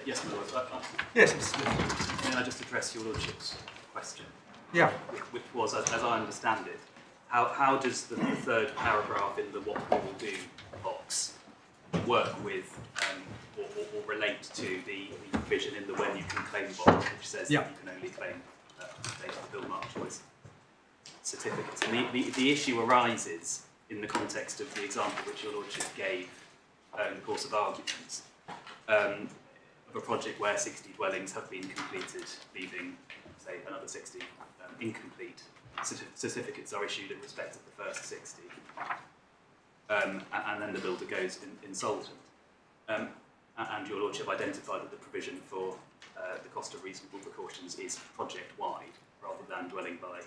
Yes, my Lord. Yes, Mr. Smith. May I just address your Lordship's question? Yeah. Which was, as I understand it, how does the third paragraph in the what we will do box work with or relate to the provision in the when you can claim box, which says that you can only claim the Buildmark choice certificates? And the issue arises in the context of the example which your Lordship gave in the course of arguments of a project where 60 dwellings have been completed, leaving, say, another 60 incomplete. Certificates are issued in respect of the first 60, and then the builder goes insolvent. And your Lordship identified that the provision for the cost of reasonable precautions is project-wide rather than dwelling by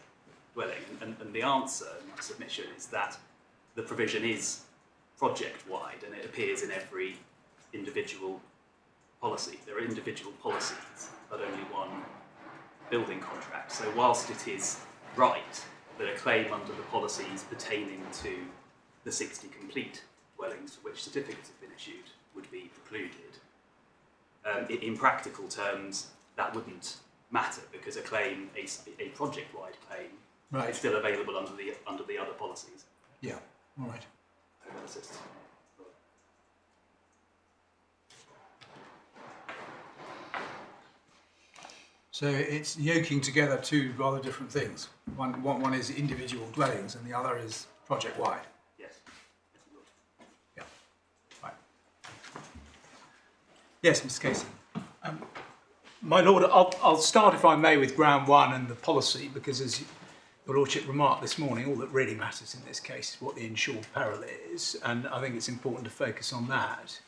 dwelling. And the answer, my submission, is that the provision is project-wide and it appears in every individual policy. There are individual policies, but only one building contract. So whilst it is right that a claim under the policies pertaining to the 60 complete dwellings for which certificates have been issued would be precluded, in practical terms that wouldn't matter because a claim, a project-wide claim, is still available under the other policies. Yeah, all right. So it's yoking together two rather different things. One is individual dwellings and the other is project-wide. Yes. Yeah. Right. Yes, Mr. Casey. My Lord, I'll start, if I may, with ground one and the policy, because as your Lordship remarked this morning, all that really matters in this case is what the insured peril is, and I think it's important to focus on that.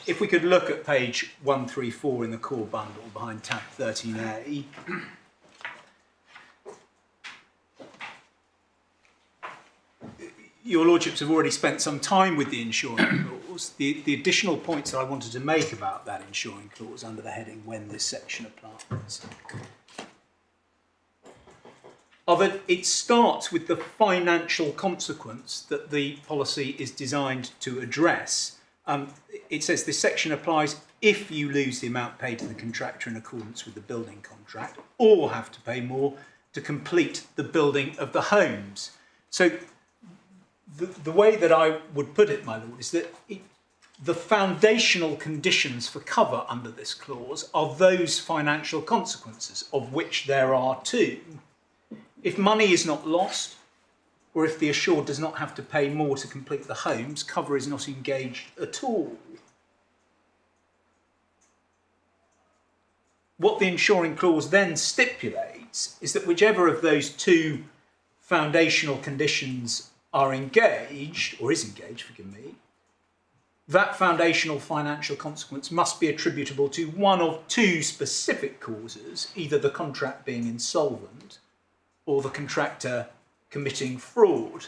If we could look at page 134 in the core bundle behind tab 13A. Your Lordships have already spent some time with the insuring clause. The additional points that I wanted to make about that insuring clause under the heading when this section applies are that it starts with the financial consequence that the policy is designed to address. It says this section applies if you lose the amount paid to the contractor in accordance with the building contract or have to pay more to complete the building of the homes. So the way that I would put it, my Lord, is that the foundational conditions for cover under this clause are those financial consequences, of which there are two. If money is not lost, or if the assured does not have to pay more to complete the homes, cover is not engaged at all. What the insuring clause then stipulates is that whichever of those two foundational conditions are engaged, or is engaged, forgive me, that foundational financial consequence must be attributable to one of two specific causes, either the contract being insolvent or the contractor committing fraud.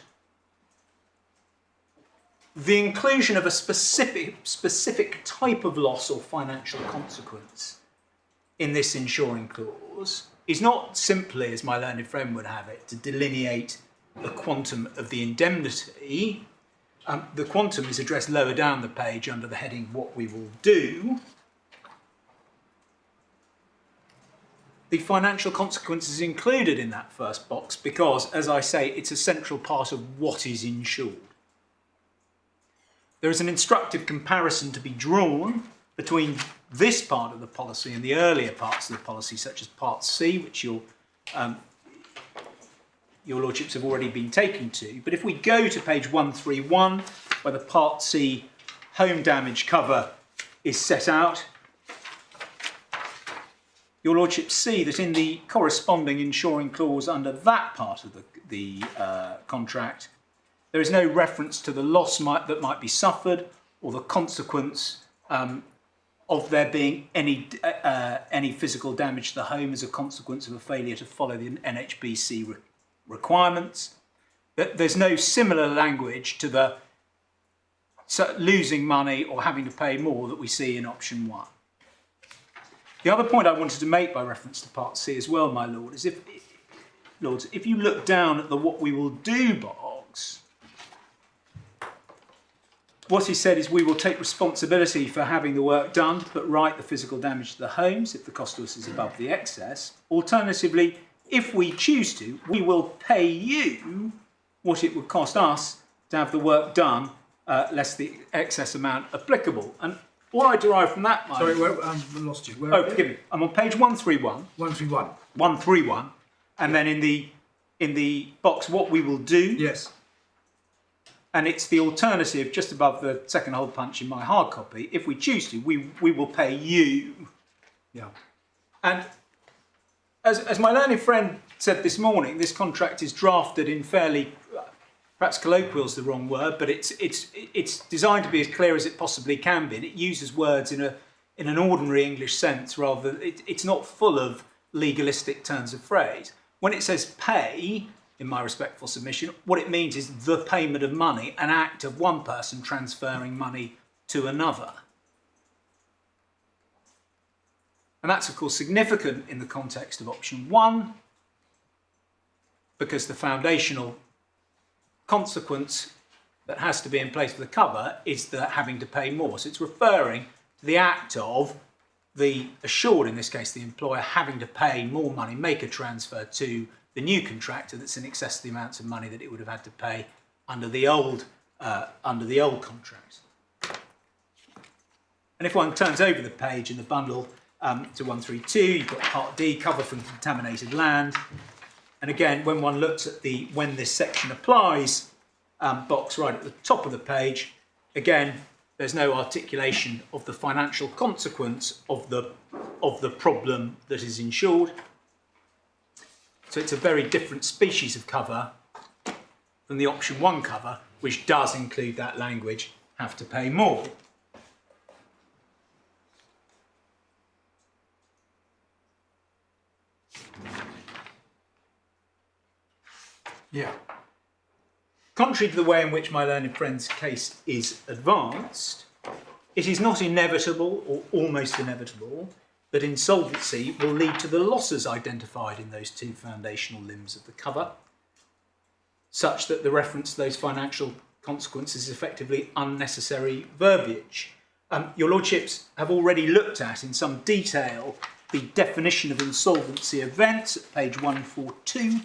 The inclusion of a specific type of loss or financial consequence in this insuring clause is not simply, as my learned friend would have it, to delineate the quantum of the indemnity. The quantum is addressed lower down the page under the heading what we will do. The financial consequence is included in that first box because, as I say, it's a central part of what is insured. There is an instructive comparison to be drawn between this part of the policy and the earlier parts of the policy, such as Part C, which your Lordships have already been taken to. But if we go to page 131, where the Part C home damage cover is set out, your Lordships see that in the corresponding insuring clause under that part of the contract, there is no reference to the loss that might be suffered or the consequence of there being any physical damage to the home as a consequence of a failure to follow the NHBC requirements. There's no similar language to the losing money or having to pay more that we see in option 1. The other point I wanted to make by reference to Part C as well, my Lord, is if you look down at the what we will do box, what he said is we will take responsibility for having the work done to put right the physical damage to the homes if the cost to us is above the excess. Alternatively, if we choose to, we will pay you what it would cost us to have the work done, less the excess amount applicable. And what I derive from that... Sorry, I lost you. Where forgive me. I'm on page 131. 131. 131. And then in the box, what we will do... Yes. And it's the alternative just above the second hole punch in my hard copy. If we choose to, we will pay you. Yeah. And as my learned friend said this morning, this contract is drafted in fairly, perhaps colloquial is the wrong word, but it's designed to be as clear as it possibly can be. And it uses words in an ordinary English sense rather than it's not full of legalistic turns of phrase. When it says pay, in my respectful submission, what it means is the payment of money, an act of one person transferring money to another. And that's, of course, significant in the context of option 1, because the foundational consequence that has to be in place for the cover is the having to pay more. So it's referring to the act of the assured, in this case the employer, having to pay more money, make a transfer to the new contractor that's in excess of the amounts of money that it would have had to pay under the old contract. And if one turns over the page in the bundle to 132, you've got Part D, cover from contaminated land. And again, when one looks at the when this section applies box right at the top of the page, again, there's no articulation of the financial consequence of the problem that is insured. So it's a very different species of cover than the option 1 cover, which does include that language, have to pay more. Yeah. Contrary to the way in which my learned friend's case is advanced, it is not inevitable or almost inevitable that insolvency will lead to the losses identified in those 2 foundational limbs of the cover, such that the reference to those financial consequences is effectively unnecessary verbiage. Your Lordships have already looked at in some detail the definition of insolvency events at page 142.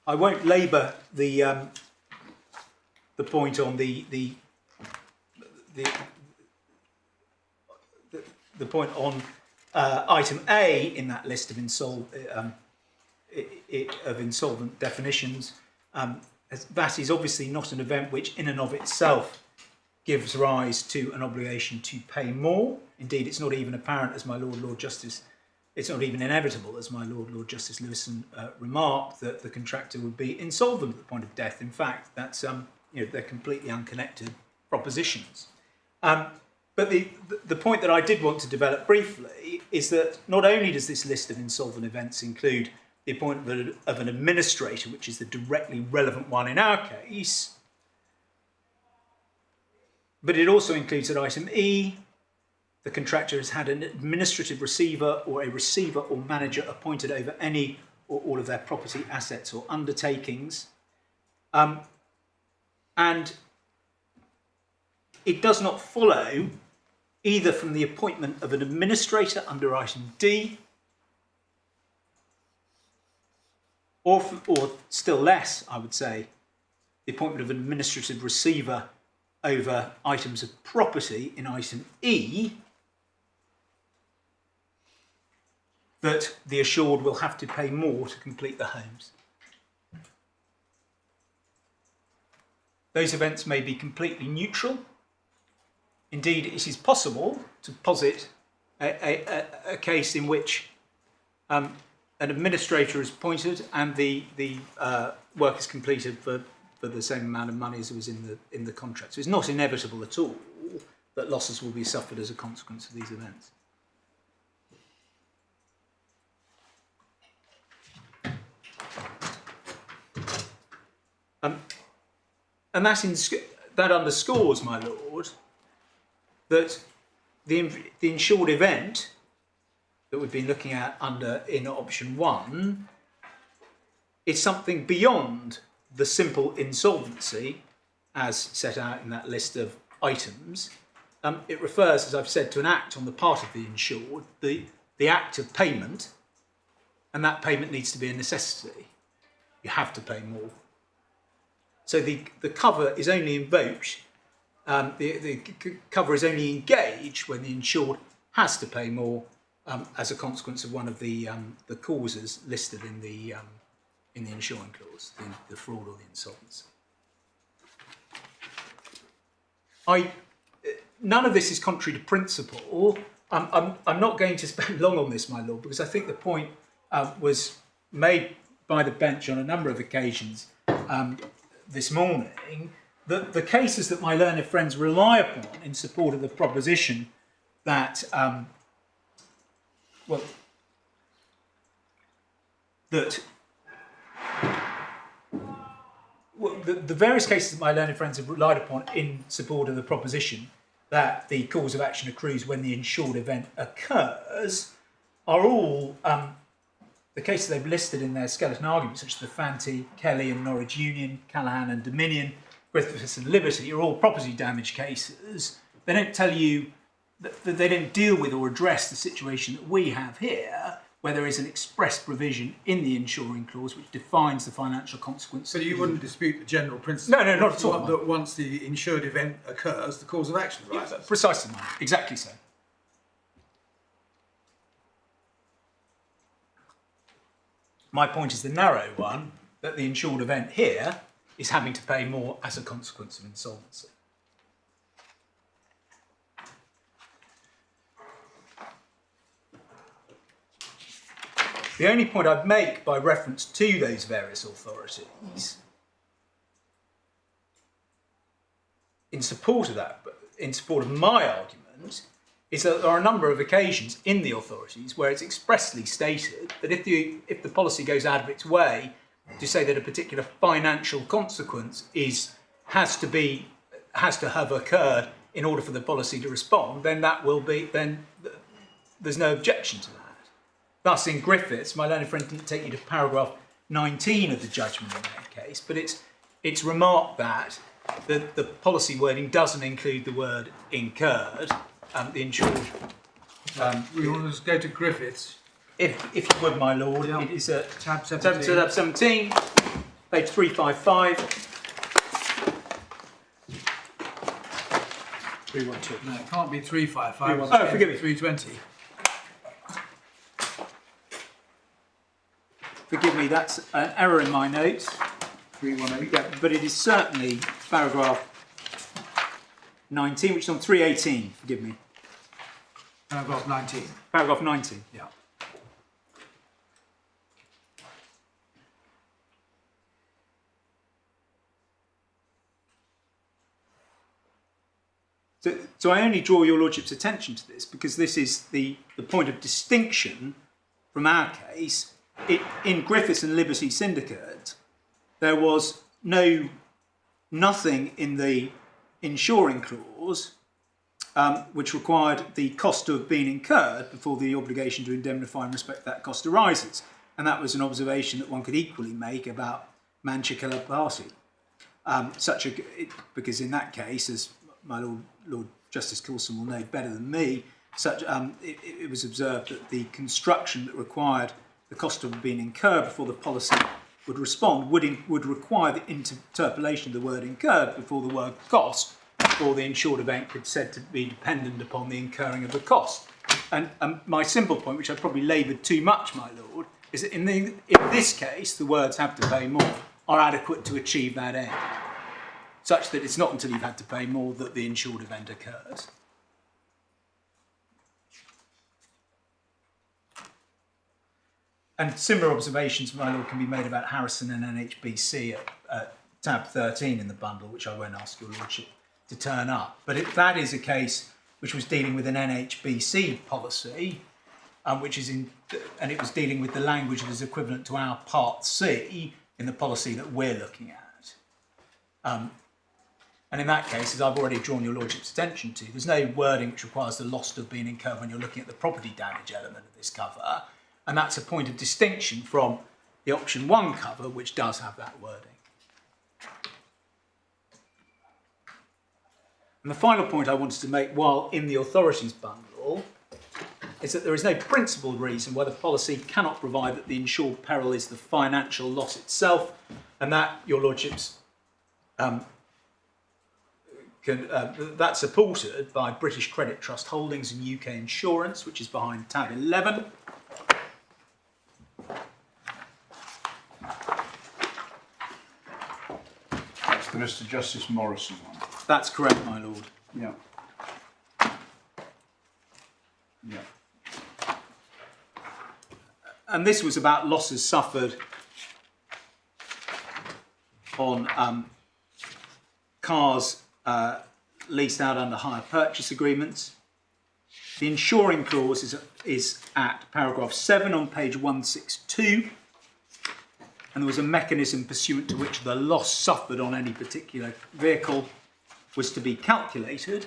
I won't labour the point on the point on item A in that list of insolvent definitions. That is obviously not an event which in and of itself gives rise to an obligation to pay more. Indeed, it's not even apparent, as my Lord Justice, it's not even inevitable, as my Lord Justice Lewison remarked, that the contractor would be insolvent at the point of death. In fact, that's they're completely unconnected propositions. But the point that I did want to develop briefly is that not only does this list of insolvent events include the appointment of an administrator, which is the directly relevant one in our case, but it also includes at item E, the contractor has had an administrative receiver or a receiver or manager appointed over any or all of their property, assets or undertakings. And it does not follow either from the appointment of an administrator under item D, or still less, I would say, the appointment of an administrative receiver over items of property in item E, that the assured will have to pay more to complete the homes. Those events may be completely neutral. Indeed, it is possible to posit a case in which an administrator is appointed and the work is completed for the same amount of money as was in the contract. So it's not inevitable at all that losses will be suffered as a consequence of these events. And that underscores, my Lord, that the insured event that we've been looking at in option 1 it's something beyond the simple insolvency as set out in that list of items. It refers, as I've said, to an act on the part of the insured, the act of payment, and that payment needs to be a necessity. You have to pay more. So the cover is only invoked, the cover is only engaged when the insured has to pay more as a consequence of one of the causes listed in the insuring clause, the fraud or the insolvency. None of this is contrary to principle. I'm not going to spend long on this, my lord, because I think the point was made by the bench on a number of occasions this morning, that the cases that my learned friends rely upon in support of the proposition that the various cases that my learned friends have relied upon in support of the proposition that the cause of action accrues when the insured event occurs are all the cases they've listed in their skeleton arguments, such as the Fanti, Kelly and Norwich Union, Callaghan and Dominion, Griffiths and Liberty, are all property damage cases. They don't tell you that they don't deal with or address the situation that we have here, where there is an express provision in the insuring clause which defines the financial consequences. So you wouldn't dispute the general principle? No, not at all. That once the insured event occurs, the cause of action arises? Yeah, precisely, Mark. Exactly so. My point is the narrow one, that the insured event here is having to pay more as a consequence of insolvency. The only point I'd make by reference to those various authorities in support of that, in support of my argument, is that there are a number of occasions in the authorities where it's expressly stated that if the policy goes out of its way to say that a particular financial consequence has to have occurred in order for the policy to respond, then there's no objection to that. Thus, in Griffiths, my learned friend didn't take you to paragraph 19 of the judgment in that case, but it's remarked that the policy wording doesn't include the word incurred. The insured. We want to go to Griffiths. If you would, my lord, Yeah. it is at Tab 17. tab 17, page 355. 312. No, it can't be 355. Oh, forgive me. 320. Forgive me, that's an error in my notes. 318. Yeah, but it is certainly paragraph 19, which is on 318. Forgive me. Paragraph 19. Paragraph 19. Yeah. So I only draw your lordship's attention to this because this is the point of distinction from our case. In Griffiths and Liberty Syndicate, there was nothing in the insuring clause which required the cost to have been incurred before the obligation to indemnify and respect that cost arises. And that was an observation that one could equally make about Manchester Party. Because in that case, as my Lord Justice Coulson will know better than me, it was observed that the construction that required the cost to have been incurred before the policy would respond would require the interpolation of the word incurred before the word cost, before the insured event could be said to be dependent upon the incurring of the cost. And my simple point, which I probably laboured too much, my lord, is that in this case, the words have to pay more are adequate to achieve that end, such that it's not until you've had to pay more that the insured event occurs. And similar observations, my lord, can be made about Harrison and NHBC at tab 13 in the bundle, which I won't ask your lordship to turn up. But that is a case which was dealing with an NHBC policy, and it was dealing with the language that is equivalent to our Part C in the policy that we're looking at. And in that case, as I've already drawn your lordship's attention to, there's no wording which requires the loss to have been incurred when you're looking at the property damage element of this cover. And that's a point of distinction from the option 1 cover, which does have that wording. And the final point I wanted to make while in the authorities bundle is that there is no principled reason why the policy cannot provide that the insured peril is the financial loss itself, and that, your lordships, that's supported by British Credit Trust Holdings and UK Insurance, which is behind tab 11. That's the Mr. Justice Morrison one. That's correct, my lord. Yeah. Yeah. And this was about losses suffered on cars leased out under hire purchase agreements. The insuring clause is at paragraph 7 on page 162, and there was a mechanism pursuant to which the loss suffered on any particular vehicle was to be calculated.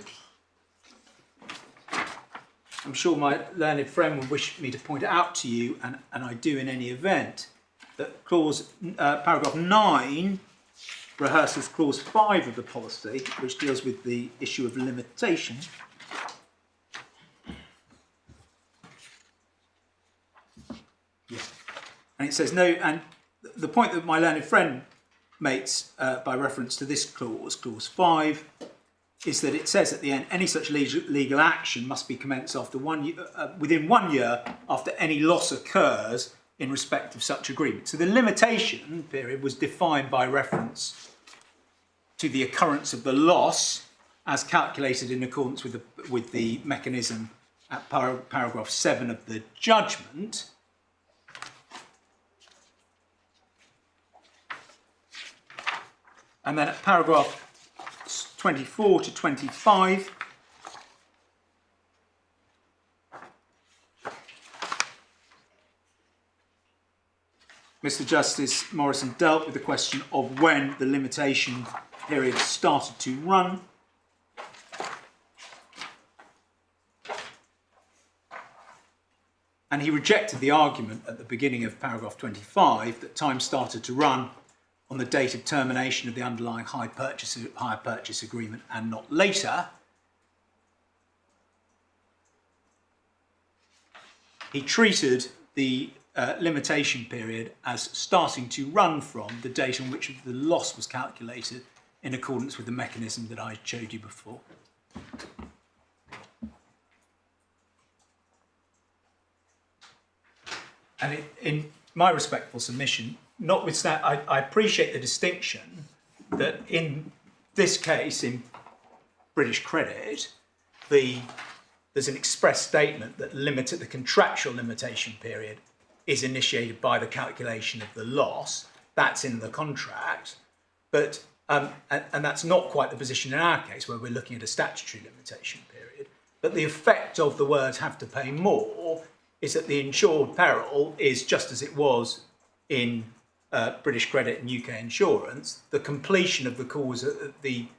I'm sure my learned friend would wish me to point it out to you, and I do in any event, that clause paragraph 9 rehearses clause 5 of the policy, which deals with the issue of limitation. Yeah. And it says no, and the point that my learned friend makes by reference to this clause, clause 5, is that it says at the end, any such legal action must be commenced after within 1 year after any loss occurs in respect of such agreement. So the limitation period was defined by reference to the occurrence of the loss as calculated in accordance with the mechanism at paragraph 7 of the judgment. And then at paragraph 24 to 25, Mr. Justice Morrison dealt with the question of when the limitation period started to run. And he rejected the argument at the beginning of paragraph 25 that time started to run on the date of termination of the underlying hire purchase agreement and not later. He treated the limitation period as starting to run from the date on which the loss was calculated in accordance with the mechanism that I showed you before. And in my respectful submission, notwithstanding, I appreciate the distinction that in this case, in British Credit, there's an express statement that the contractual limitation period is initiated by the calculation of the loss. That's in the contract, but and that's not quite the position in our case where we're looking at a statutory limitation period. But the effect of the words "have to pay more" is that the insured peril is just as it was in British Credit and UK Insurance. The completion of the cause, in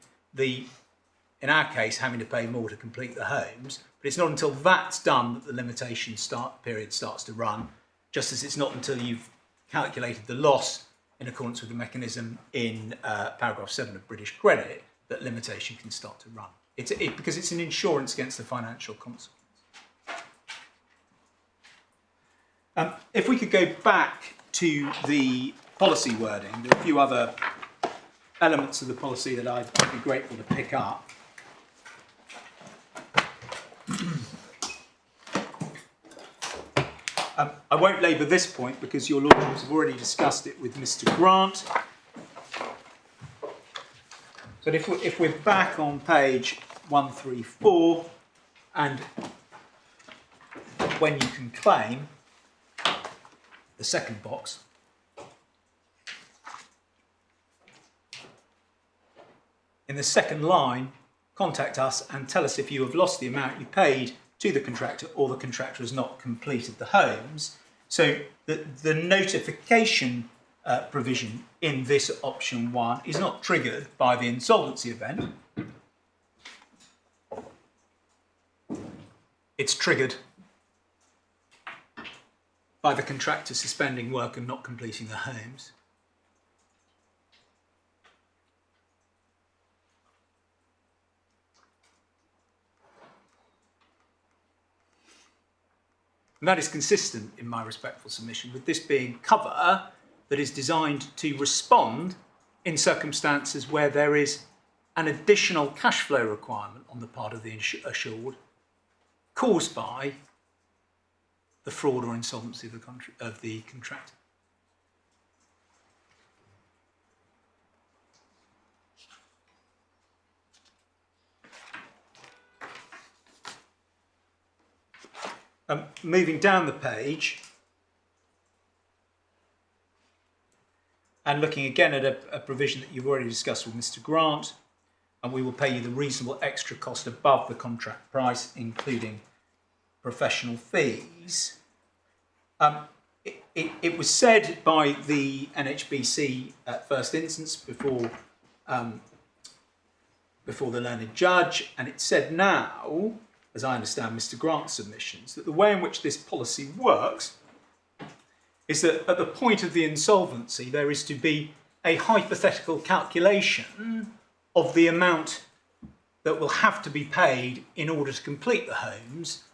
our case, having to pay more to complete the homes. But it's not until that's done that the limitation period starts to run, just as it's not until you've calculated the loss in accordance with the mechanism in paragraph 7 of British Credit that limitation can start to run. Because it's an insurance against the financial consequence. If we could go back to the policy wording, there are a few other elements of the policy that I'd be grateful to pick up. I won't labour this point because your lordships have already discussed it with Mr. Grant. But if we're back on page 134, and when you can claim, the second box, in the second line, contact us and tell us if you have lost the amount you paid to the contractor or the contractor has not completed the homes. So the notification provision in this option 1 is not triggered by the insolvency event. It's triggered by the contractor suspending work and not completing the homes. And that is consistent, in my respectful submission, with this being cover that is designed to respond in circumstances where there is an additional cash flow requirement on the part of the assured caused by the fraud or insolvency of the contractor. Moving down the page and looking again at a provision that you've already discussed with Mr. Grant, and we will pay you the reasonable extra cost above the contract price, including professional fees. It was said by the NHBC at first instance before the learned judge, and it's said now, as I understand Mr. Grant's submissions, that the way in which this policy works is that at the point of the insolvency there is to be a hypothetical calculation of the amount that will have to be paid in order to complete the homes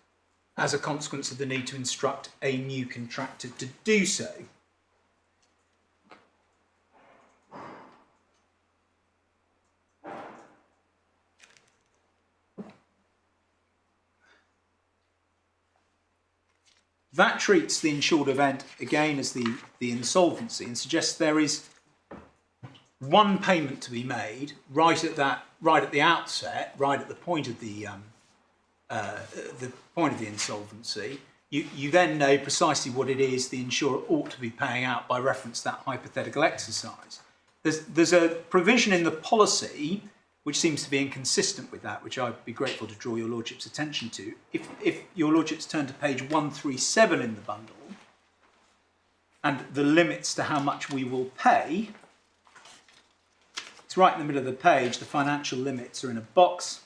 as a consequence of the need to instruct a new contractor to do so. That treats the insured event again as the insolvency and suggests there is one payment to be made right at the outset, right at the point of the insolvency. You then know precisely what it is the insurer ought to be paying out by reference to that hypothetical exercise. There's a provision in the policy which seems to be inconsistent with that, which I'd be grateful to draw your Lordship's attention to. If your Lordships turn to page 137 in the bundle, and the limits to how much we will pay, it's right in the middle of the page, the financial limits are in a box,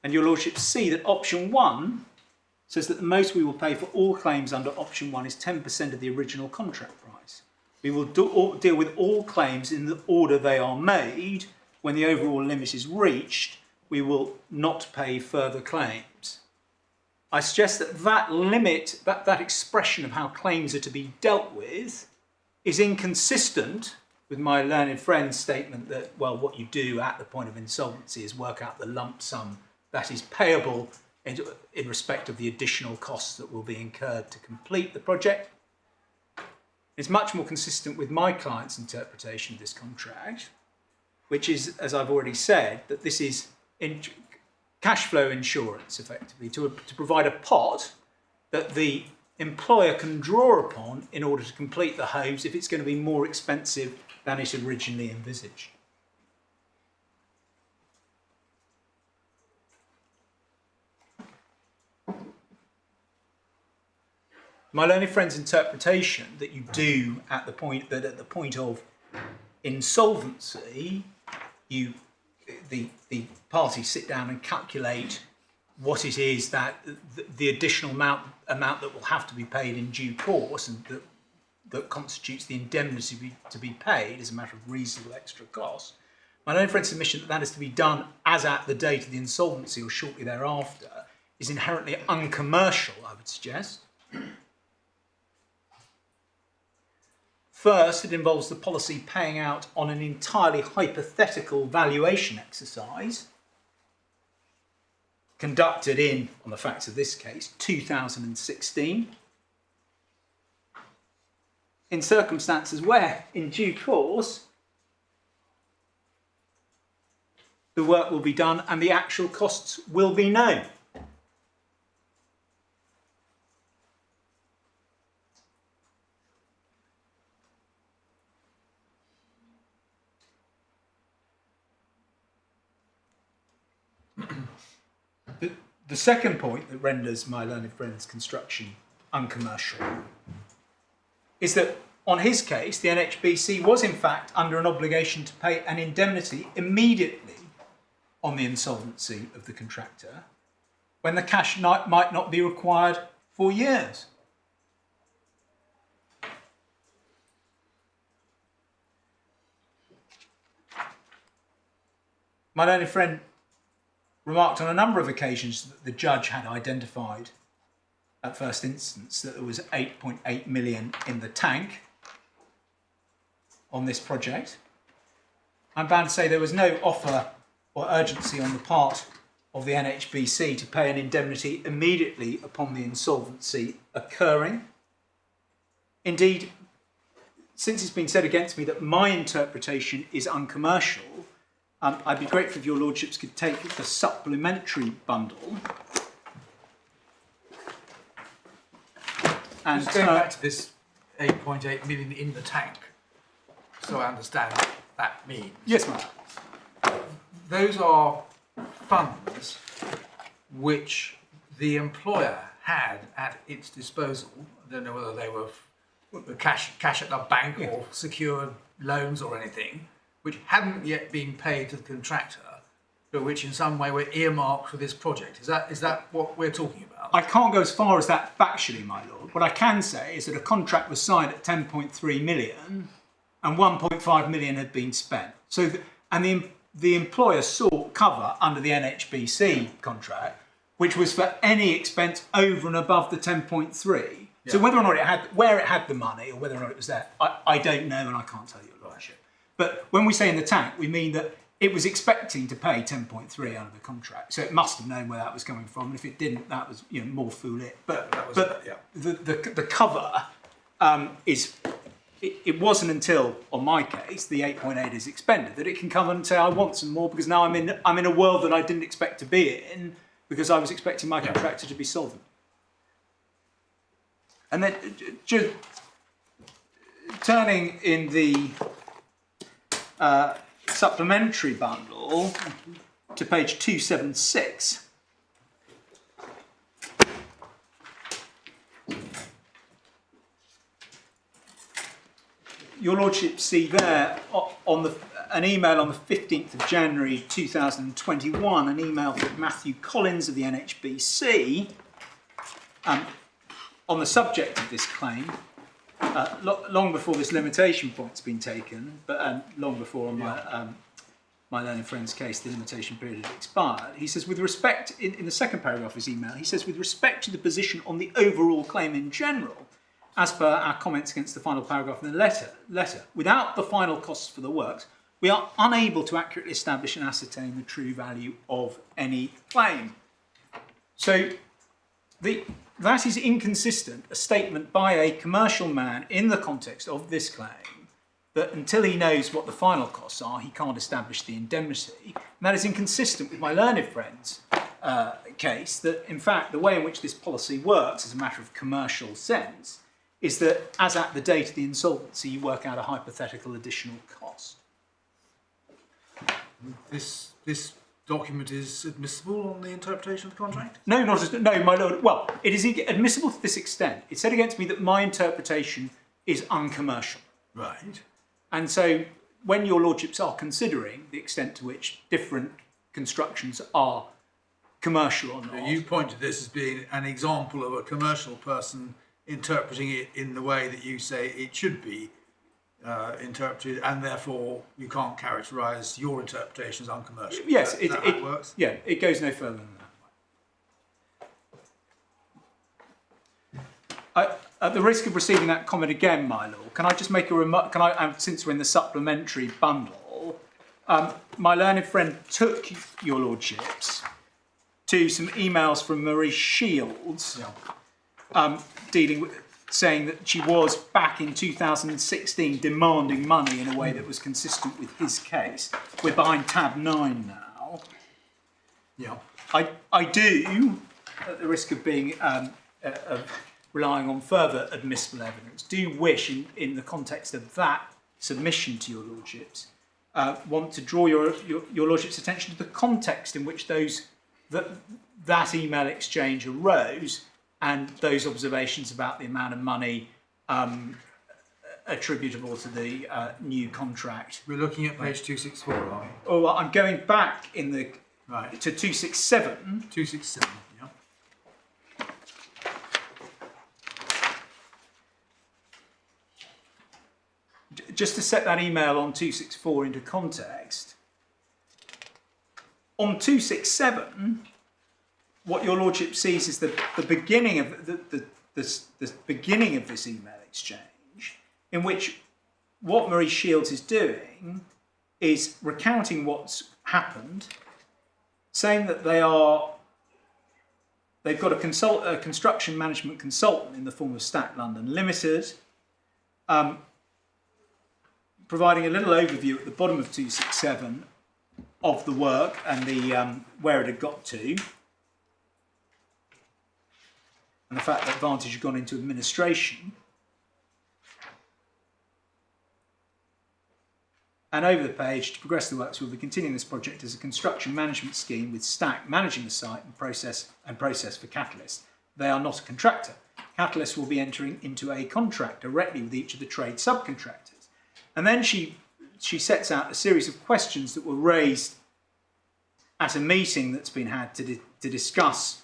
and your Lordships see that option 1 says that the most we will pay for all claims under option 1 is 10% of the original contract price. We will deal with all claims in the order they are made. When the overall limit is reached, we will not pay further claims. I suggest that that limit, that expression of how claims are to be dealt with, is inconsistent with my learned friend's statement that, well, what you do at the point of insolvency is work out the lump sum that is payable in respect of the additional costs that will be incurred to complete the project. It's much more consistent with my client's interpretation of this contract, which is, as I've already said, that this is cash flow insurance, effectively, to provide a pot that the employer can draw upon in order to complete the homes if it's going to be more expensive than it originally envisaged. My learned friend's interpretation that you do at the point of insolvency, the parties sit down and calculate what it is that the additional amount that will have to be paid in due course and that constitutes the indemnity to be paid as a matter of reasonable extra cost. My learned friend's submission that is to be done as at the date of the insolvency or shortly thereafter is inherently uncommercial, I would suggest. First, it involves the policy paying out on an entirely hypothetical valuation exercise conducted in, on the facts of this case, 2016, in circumstances where, in due course, the work will be done and the actual costs will be known. The second point that renders my learned friend's construction uncommercial is that on his case, the NHBC was in fact under an obligation to pay an indemnity immediately on the insolvency of the contractor when the cash might not be required for years. My learned friend remarked on a number of occasions that the judge had identified at first instance that there was 8.8 million in the tank on this project. I'm bound to say there was no offer or urgency on the part of the NHBC to pay an indemnity immediately upon the insolvency occurring. Indeed, since it's been said against me that my interpretation is uncommercial, I'd be grateful if your lordships could take the supplementary bundle and Just going back to this 8.8 million in the tank, so I understand what that means. Yes, ma'am. Those are funds which the employer had at its disposal. I don't know whether they were cash at the bank or secured loans or anything, which hadn't yet been paid to the contractor, but which in some way were earmarked for this project. Is that what we're talking about? I can't go as far as that factually, my lord. What I can say is that a contract was signed at 10.3 million and 1.5 million had been spent. So, the employer sought cover under the NHBC contract, which was for any expense over and above the 10.3. Yeah. So whether or not where it had the money or whether or not it was there, I don't know and I can't tell you, Your Lordship. But when we say in the tank, we mean that it was expecting to pay 10.3 under the contract, so it must have known where that was coming from. And if it didn't, that was more fool it. But the cover is. It wasn't until, on my case, the 8.8 is expended that it can come and say I want some more because now I'm in a world that I didn't expect to be in because I was expecting my contractor to be solvent. And then just turning in the supplementary bundle to page 276. Your Lordship see there on an email on the 15th of January 2021, an email from Matthew Collins of the NHBC on the subject of this claim, long before this limitation point's been taken, but long before on my learned friend's case the limitation period had expired. He says, with respect, in the second paragraph of his email, he says, with respect to the position on the overall claim in general, as per our comments against the final paragraph in the letter, without the final costs for the works, we are unable to accurately establish and ascertain the true value of any claim. So that is inconsistent, a statement by a commercial man in the context of this claim, that until he knows what the final costs are, he can't establish the indemnity. And that is inconsistent with my learned friend's case, that in fact the way in which this policy works as a matter of commercial sense is that as at the date of the insolvency, you work out a hypothetical additional cost. This document is admissible on the interpretation of the contract? No, no, my lord. Well, it is admissible to this extent. It said against me that my interpretation is uncommercial. Right. And so when your lordships are considering the extent to which different constructions are commercial or not... You point to this as being an example of a commercial person interpreting it in the way that you say it should be interpreted, and therefore you can't characterise your interpretation as uncommercial. Yes, Is that how it works? Yeah, it goes no further than that. At the risk of receiving that comment again, my lord, can I just make a remark? Since we're in the supplementary bundle, my learned friend took your lordships to some emails from Marie Shields. Yeah. Dealing with, saying that she was back in 2016 demanding money in a way that was consistent with his case. We're behind tab 9 now. Yeah. I do, at the risk of being relying on further admissible evidence, do wish, in the context of that submission to your lordships, want to draw your lordship's attention to the context in which that email exchange arose, and those observations about the amount of money attributable to the new contract. We're looking at page 264, are we? Oh, well, I'm going back in the to 267. 267, yeah. Just to set that email on 264 into context. On 267, what your lordship sees is the beginning of the beginning of this email exchange, in which what Marie Shields is doing is recounting what's happened, saying that they've got a construction management consultant in the form of Stack London Limited, providing a little overview at the bottom of 267 of the work and the where it had got to, and the fact that Vantage had gone into administration. And over the page, to progress the works, we'll be continuing this project as a construction management scheme with Stack managing the site and process for Catalyst. They are not a contractor. Catalyst will be entering into a contract directly with each of the trade subcontractors. And then she sets out a series of questions that were raised at a meeting that's been had to discuss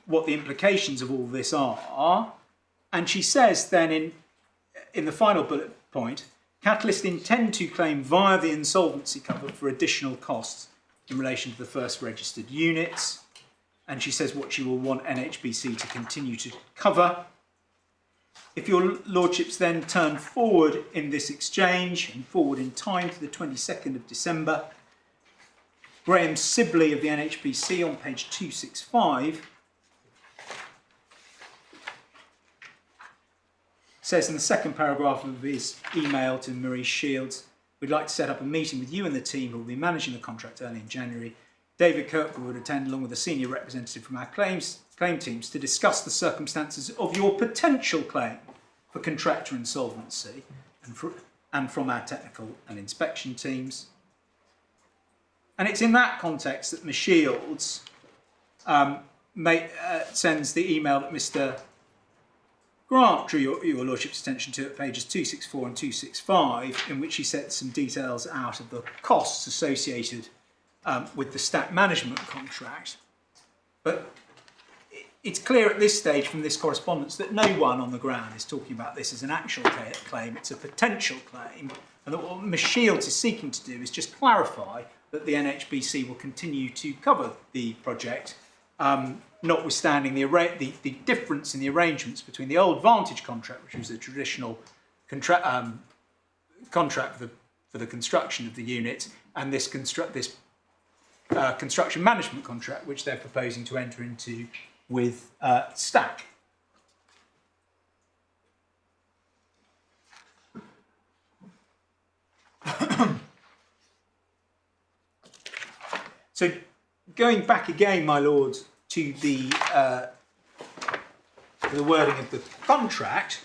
what the implications of all this are. And she says then in the final bullet point, Catalyst intend to claim via the insolvency cover for additional costs in relation to the first registered units. And she says what she will want NHBC to continue to cover. If your lordships then turn forward in this exchange and forward in time to the 22nd of December, Graham Sibley of the NHBC on page 265 says in the second paragraph of his email to Marie Shields, we'd like to set up a meeting with you and the team who will be managing the contract early in January. David Kirkwood would attend along with a senior representative from our claim teams to discuss the circumstances of your potential claim for contractor insolvency and from our technical and inspection teams. And it's in that context that Ms Shields sends the email that Mr Grant drew your lordship's attention to at pages 264 and 265, in which he sets some details out of the costs associated with the Stack management contract. But it's clear at this stage from this correspondence that no one on the ground is talking about this as an actual claim, it's a potential claim, and that what Ms Shields is seeking to do is just clarify that the NHBC will continue to cover the project, notwithstanding the difference in the arrangements between the old Vantage contract, which was a traditional contract for the construction of the unit, and this construction management contract, which they're proposing to enter into with Stack. So, going back again, my lords, to the wording of the contract,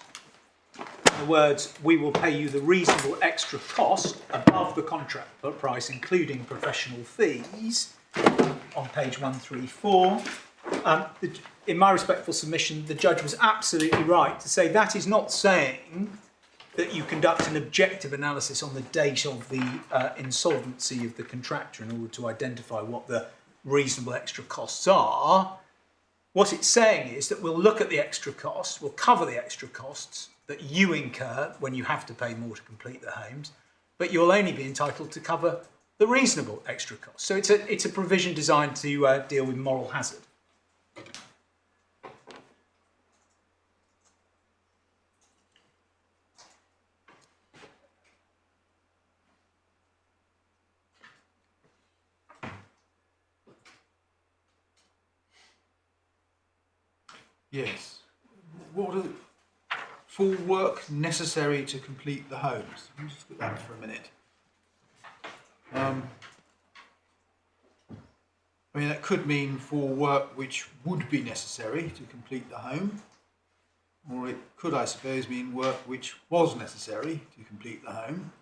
the words, we will pay you the reasonable extra cost above the contract price, including professional fees, on page 134. In my respectful submission, the judge was absolutely right to say that is not saying that you conduct an objective analysis on the date of the insolvency of the contractor in order to identify what the reasonable extra costs are. What it's saying is that we'll look at the extra costs, we'll cover the extra costs that you incur when you have to pay more to complete the homes, but you'll only be entitled to cover the reasonable extra costs. So it's a provision designed to deal with moral hazard. Yes. What are for work necessary to complete the homes? Let me just look at that for a minute. I mean, that could mean for work which would be necessary to complete the home, or it could, I suppose, mean work which was necessary to complete the home.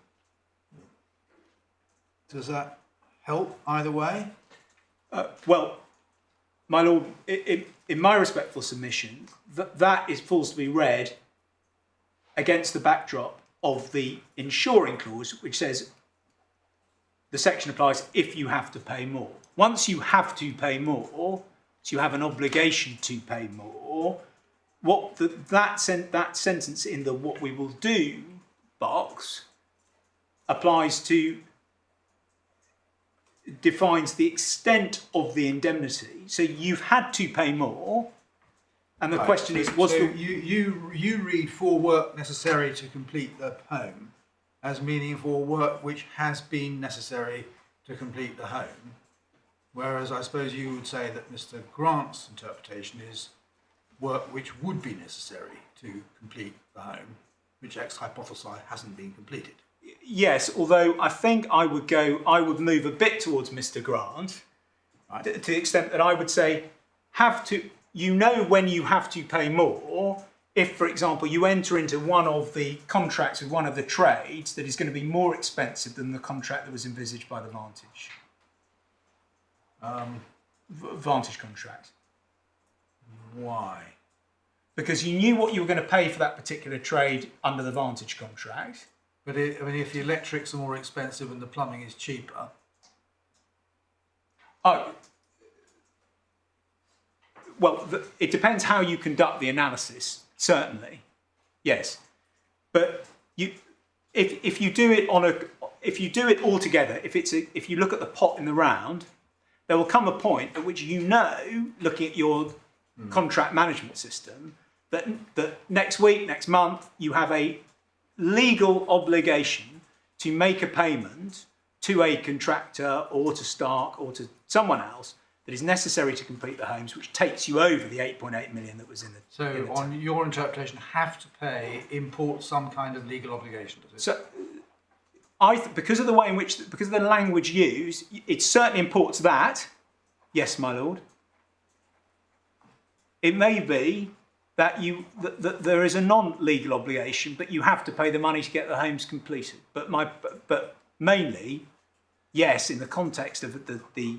Does that help either way? Well, my lord, in my respectful submission, that falls to be read against the backdrop of the insuring clause, which says the section applies if you have to pay more. Once you have to pay more, so you have an obligation to pay more, that sentence in the what we will do box applies to defines the extent of the indemnity. So you've had to pay more, and the question is, was so the you read for work necessary to complete the home as meaning for work which has been necessary to complete the home, whereas I suppose you would say that Mr. Grant's interpretation is work which would be necessary to complete the home, which ex hypothesi hasn't been completed. yes, although I think I would move a bit towards Mr. Grant, Right. to the extent that I would say, when you have to pay more, if, for example, you enter into one of the contracts with one of the trades that is going to be more expensive than the contract that was envisaged by the Vantage contract. Why? Because you knew what you were going to pay for that particular trade under the Vantage contract. But if the electrics are more expensive and the plumbing is cheaper, Oh, well, it depends how you conduct the analysis. Certainly, yes, but if you do it all together, if you look at the pot in the round, there will come a point at which looking at your contract management system, that next week, next month, you have a legal obligation to make a payment to a contractor or to Stark or to someone else that is necessary to complete the homes, which takes you over the 8.8 million that was in the. so on your interpretation, have to pay imports some kind of legal obligation, does it? So, because of the way in which, because of the language used, it certainly imports that. Yes, my lord. It may be that that there is a non-legal obligation, but you have to pay the money to get the homes completed. But mainly, yes, in the context of the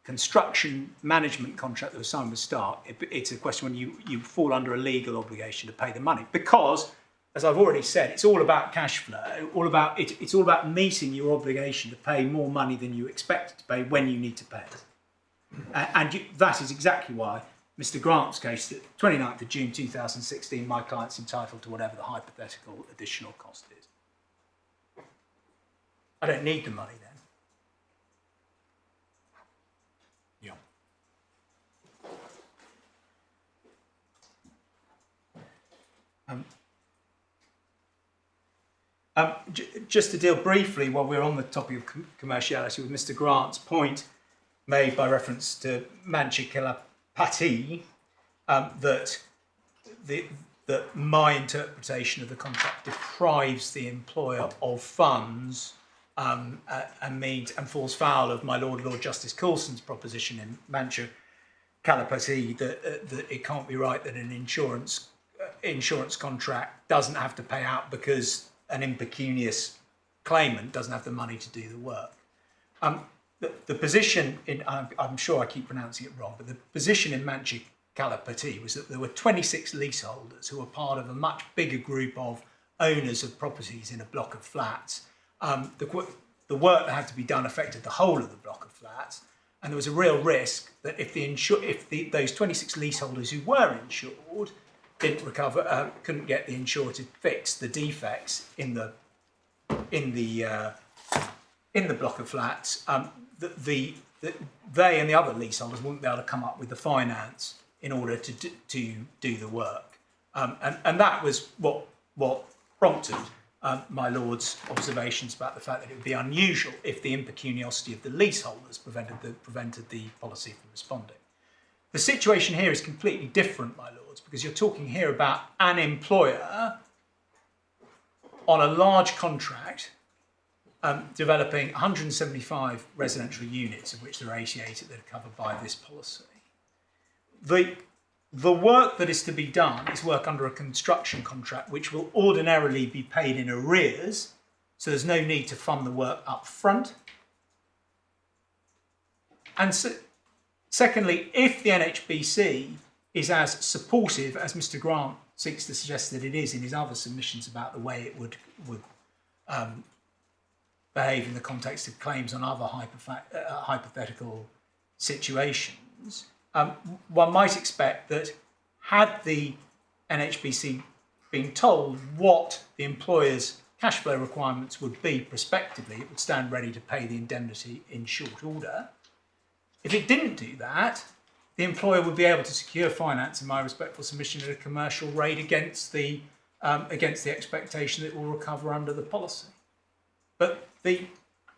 construction management contract that was signed with Stark, it's a question when you fall under a legal obligation to pay the money, because, as I've already said, it's all about cash flow. It's all about meeting your obligation to pay more money than you expect to pay when you need to pay it. That is exactly why Mr. Grant's case, the 29th of June 2016, my client's entitled to whatever the hypothetical additional cost is. I don't need the money then. Just to deal briefly, while we're on the topic of commerciality, with Mr. Grant's point made by reference to Manchikilapati, that my interpretation of the contract deprives the employer of funds and falls foul of my Lord Justice Coulson's proposition in Manchikilapati that it can't be right that an insurance contract doesn't have to pay out because an impecunious claimant doesn't have the money to do the work. The position in, I'm sure I keep pronouncing it wrong, but the position in Manchikilapati was that there were 26 leaseholders who were part of a much bigger group of owners of properties in a block of flats. The work that had to be done affected the whole of the block of flats, and there was a real risk that if those 26 leaseholders who were insured didn't recover, couldn't get the insurer to fix the defects in the block of flats, they and the other leaseholders wouldn't be able to come up with the finance in order to do the work, and that was what prompted my lord's observations about the fact that it would be unusual if the impecuniosity of the leaseholders prevented the policy from responding. The situation here is completely different, my lords, because you're talking here about an employer on a large contract developing 175 residential units, of which there are 88 that are covered by this policy. The work that is to be done is work under a construction contract, which will ordinarily be paid in arrears, so there's no need to fund the work up front. And secondly, if the NHBC is as supportive as Mr. Grant seeks to suggest that it is in his other submissions about the way it would behave in the context of claims on other hypothetical situations, one might expect that had the NHBC been told what the employer's cash flow requirements would be prospectively, it would stand ready to pay the indemnity in short order. If it didn't do that, the employer would be able to secure finance, in my respectful submission, at a commercial rate against the expectation that it will recover under the policy. But the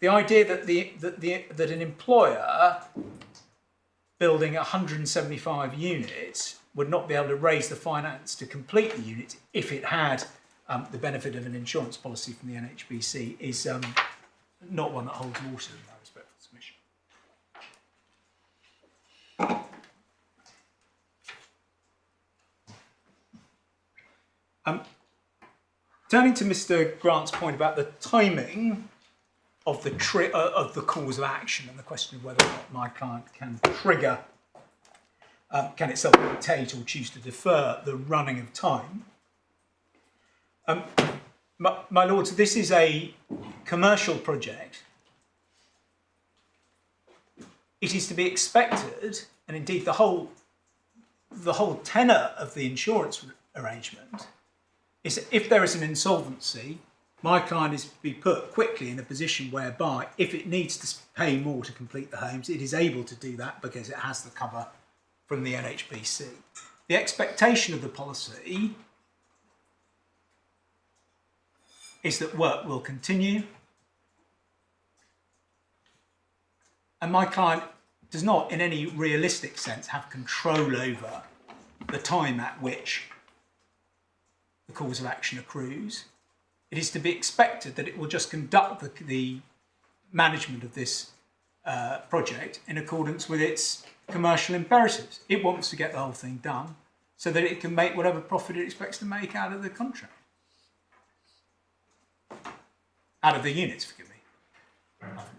idea that an employer building 175 units would not be able to raise the finance to complete the units if it had the benefit of an insurance policy from the NHBC is not one that holds water, in my respectful submission. Turning to Mr. Grant's point about the timing of the cause of action and the question of whether or not my client can trigger, can itself dictate or choose to defer the running of time. My lords, this is a commercial project. It is to be expected, and indeed the whole tenor of the insurance arrangement is that if there is an insolvency, my client is to be put quickly in a position whereby if it needs to pay more to complete the homes, it is able to do that because it has the cover from the NHBC. The expectation of the policy is that work will continue, and my client does not in any realistic sense have control over the time at which the cause of action accrues. It is to be expected that it will just conduct the management of this project in accordance with its commercial imperatives. It wants to get the whole thing done so that it can make whatever profit it expects to make out of the contract. Out of the units, forgive me.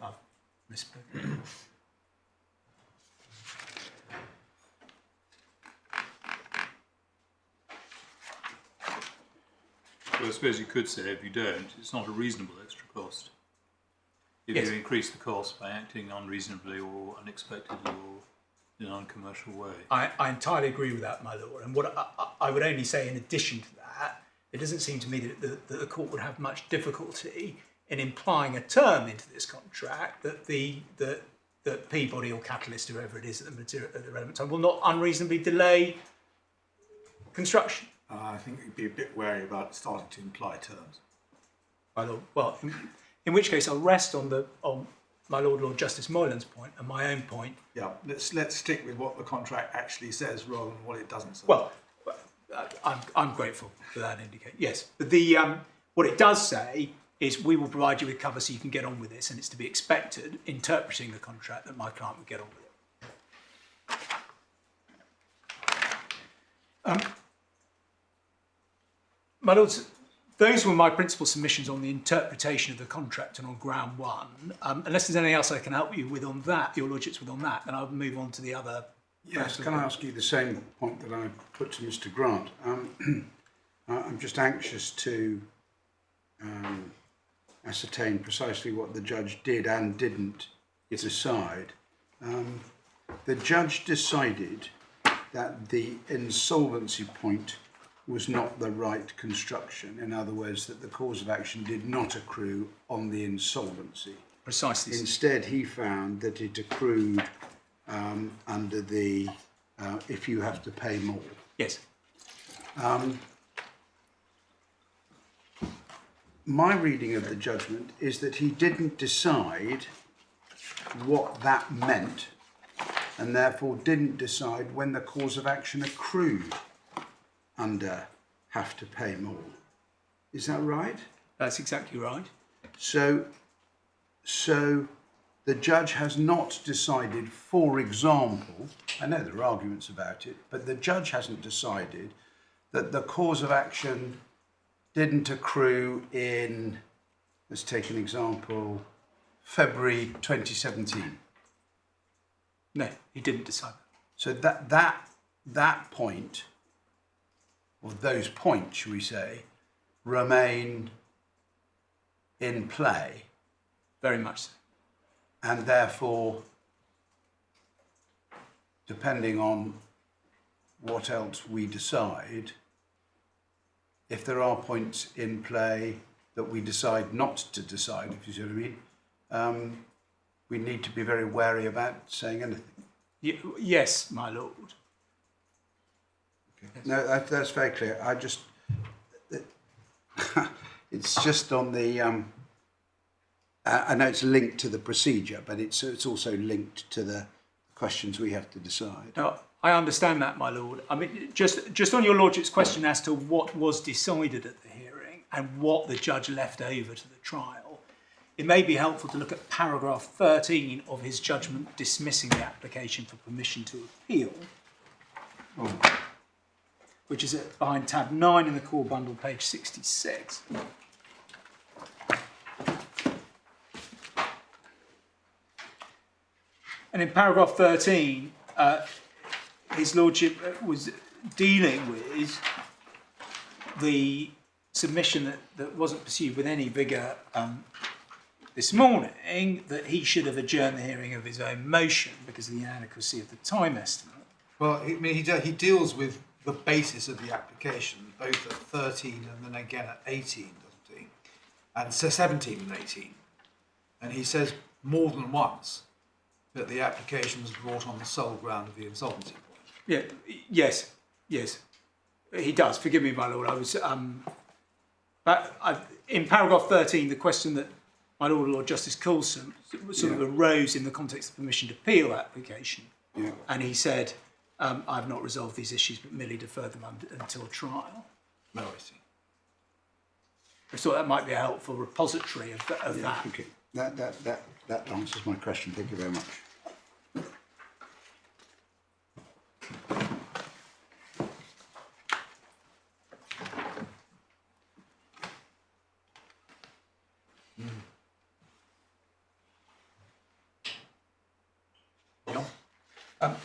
I've misspoken. Well, I suppose you could say if you don't, it's not a reasonable extra cost. If Yes. you increase the cost by acting unreasonably or unexpectedly or in an uncommercial way. I entirely agree with that, my lord. And what I would only say in addition to that, it doesn't seem to me that the court would have much difficulty in implying a term into this contract that Peabody or Catalyst, whoever it is at the relevant time, will not unreasonably delay construction. I think you'd be a bit wary about starting to imply terms. My lord, well, in which case I'll rest on my Lord Justice Moylan's point and my own point. Yeah, let's stick with what the contract actually says rather than what it doesn't say. Well, I'm grateful for that indicate. Yes, but what it does say is we will provide you with cover so you can get on with this, and it's to be expected, interpreting the contract, that my client would get on with it. My lords, those were my principal submissions on the interpretation of the contract and on ground one. Unless there's anything else I can help you with on that, your lordships with on that, then I'll move on to the other. Yes, can I ask you the same point that I put to Mr. Grant? I'm just anxious to ascertain precisely what the judge did and didn't decide. The judge decided that the insolvency point was not the right construction. In other words, that the cause of action did not accrue on the insolvency. Precisely. Instead, he found that it accrued under the if you have to pay more. Yes. My reading of the judgment is that he didn't decide what that meant and therefore didn't decide when the cause of action accrued under have to pay more. Is that right? That's exactly right. So the judge has not decided, for example, I know there are arguments about it, but the judge hasn't decided that the cause of action didn't accrue in, let's take an example, February 2017. No, he didn't decide. So that point, or those points, shall we say, remain in play. Very much so. And therefore, depending on what else we decide, if there are points in play that we decide not to decide, if you see what I mean, we need to be very wary about saying anything. Yes, my lord. Okay. No, that's very clear. I just, it's just on the, I know it's linked to the procedure, but it's also linked to the questions we have to decide. No, I understand that, my lord. I mean, just on your lordship's question as to what was decided at the hearing and what the judge left over to the trial, it may be helpful to look at paragraph 13 of his judgment dismissing the application for permission to appeal, which is behind tab 9 in the core bundle, page 66. And in paragraph 13, his lordship was dealing with the submission that wasn't pursued with any vigour this morning, that he should have adjourned the hearing of his own motion because of the inadequacy of the time estimate. Well, I mean, he deals with the basis of the application, both at 13 and then again at 18, doesn't he? And so 17 and 18. And he says more than once that the application was brought on the sole ground of the insolvency point. Yeah, yes, he does. Forgive me, my lord. I was, in paragraph 13, the question that my Lord Justice Coulson sort of arose in the context of the permission to appeal application, and he said, "I've not resolved these issues, but merely deferred them until trial." No, I see. I thought that might be a helpful repository of that. Okay, that answers my question. Thank you very much.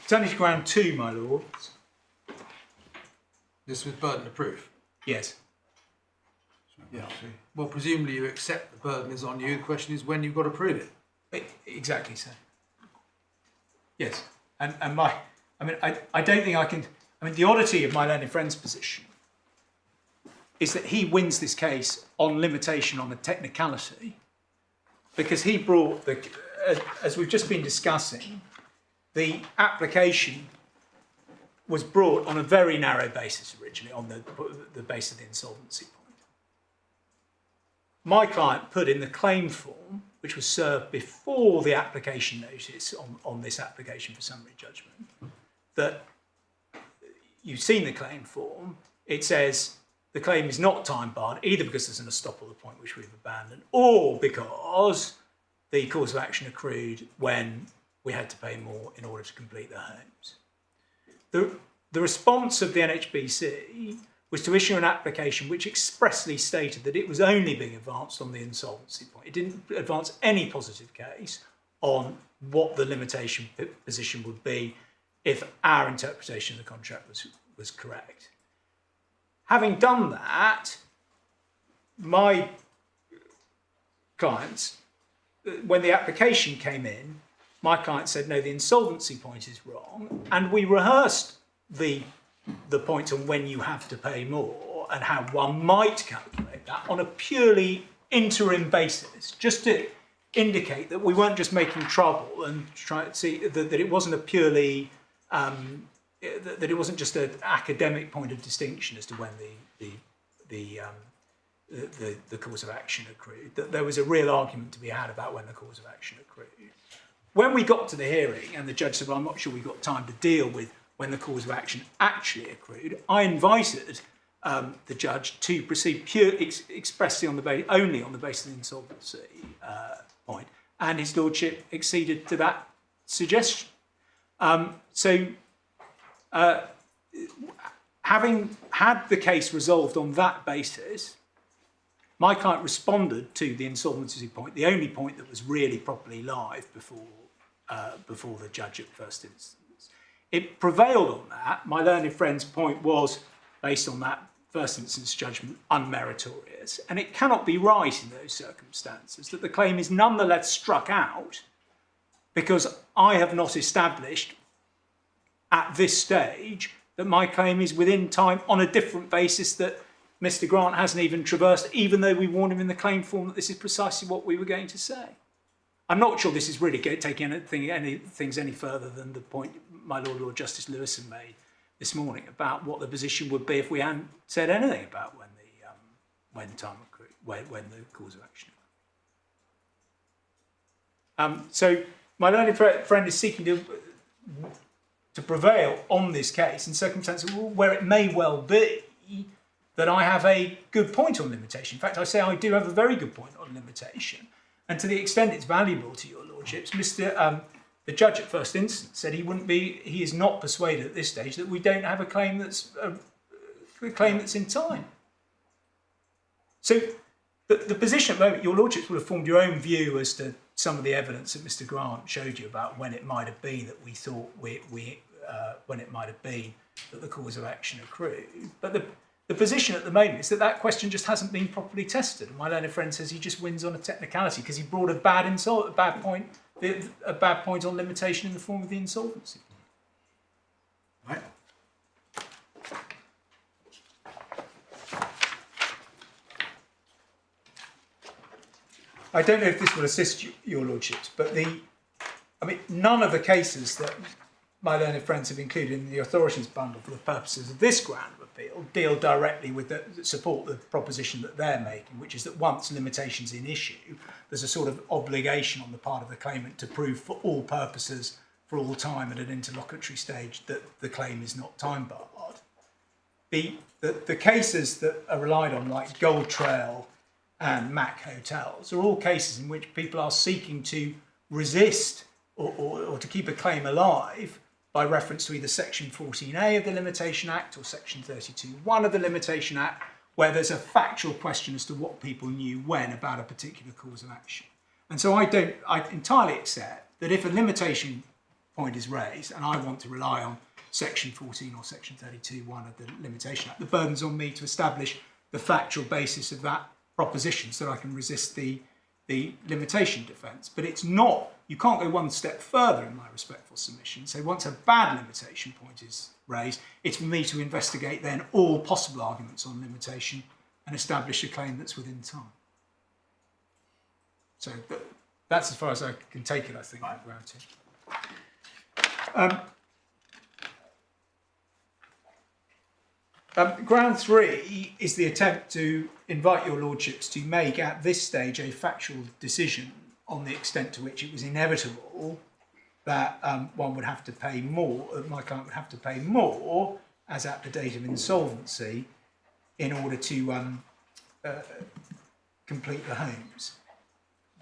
Turning to ground 2, my lord. This was burden of proof. Yes. Yeah. Well, presumably you accept the burden is on you. The question is when you've got to prove it. Exactly so. Yes. And I don't think I can. I mean, the oddity of my learned friend's position is that he wins this case on limitation on a technicality, because he brought the, as we've just been discussing, the application was brought on a very narrow basis originally, on the basis of the insolvency point. My client put in the claim form, which was served before the application notice on this application for summary judgment, that you've seen the claim form. It says the claim is not time barred, either because there's an estoppel the point which we've abandoned, or because the cause of action accrued when we had to pay more in order to complete the homes. The response of the NHBC was to issue an application which expressly stated that it was only being advanced on the insolvency point. It didn't advance any positive case on what the limitation position would be if our interpretation of the contract was correct. Having done that, my clients, when the application came in, my client said, no, the insolvency point is wrong, and we rehearsed the point on when you have to pay more and how one might calculate that on a purely interim basis, just to indicate that we weren't just making trouble and trying to see that it wasn't a purely, that it wasn't just an academic point of distinction as to when the cause of action accrued, that there was a real argument to be had about when the cause of action accrued. When we got to the hearing and the judge said, well, I'm not sure we've got time to deal with when the cause of action actually accrued, I invited the judge to proceed expressly only on the basis of the insolvency point, and his lordship acceded to that suggestion. Having had the case resolved on that basis, my client responded to the insolvency point, the only point that was really properly live before the judge at first instance. It prevailed on that. My learned friend's point was, based on that first instance judgment, unmeritorious. And it cannot be right in those circumstances that the claim is nonetheless struck out because I have not established at this stage that my claim is within time on a different basis that Mr. Grant hasn't even traversed, even though we warned him in the claim form that this is precisely what we were going to say. I'm not sure this is really taking things any further than the point my Lord Justice Lewison made this morning about what the position would be if we hadn't said anything about when the cause of action. So my learned friend is seeking to prevail on this case in circumstances where it may well be that I have a good point on limitation. In fact, I say I do have a very good point on limitation. And to the extent it's valuable to your lordships, the judge at first instance said he is not persuaded at this stage that we don't have a claim that's in time. So the position at the moment, your lordships would have formed your own view as to some of the evidence that Mr. Grant showed you about when it might have been that we thought when it might have been that the cause of action accrued. But the position at the moment is that question just hasn't been properly tested. And my learned friend says he just wins on a technicality because he brought a bad point on limitation in the form of the insolvency. Right. I don't know if this will assist your lordships, but none of the cases that my learned friends have included in the authorities bundle for the purposes of this ground of appeal deal directly with support the proposition that they're making, which is that once limitations in issue, there's a sort of obligation on the part of the claimant to prove for all purposes, for all time at an interlocutory stage, that the claim is not time barred. The cases that are relied on, like Gold Trail and Mac Hotels, are all cases in which people are seeking to resist or to keep a claim alive by reference to either Section 14A of the Limitation Act or Section 32(1) of the Limitation Act, where there's a factual question as to what people knew when about a particular cause of action. And so I entirely accept that if a limitation point is raised and I want to rely on Section 14 or Section 32(1) of the Limitation Act, the burden's on me to establish the factual basis of that proposition so that I can resist the limitation defence. But it's not, you can't go one step further in my respectful submission. So once a bad limitation point is raised, it's for me to investigate then all possible arguments on limitation and establish a claim that's within time. So that's as far as I can take it, I think. Ground 3 is the attempt to invite your lordships to make at this stage a factual decision on the extent to which it was inevitable that one would have to pay more, my client would have to pay more as at the date of insolvency in order to complete the homes.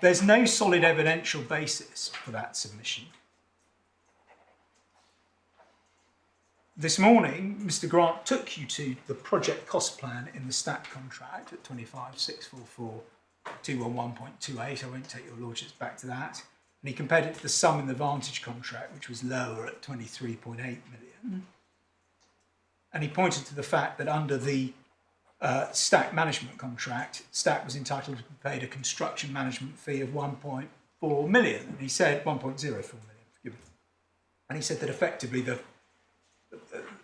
There's no solid evidential basis for that submission. This morning, Mr. Grant took you to the project cost plan in the STAT contract at 25,644,211.28. I won't take your lordships back to that. And he compared it to the sum in the Vantage contract, which was lower at 23.8 million. And he pointed to the fact that under the STAT management contract, STAT was entitled to be paid a construction management fee of 1.4 million. And he said 1.04 million, forgive me. And he said that effectively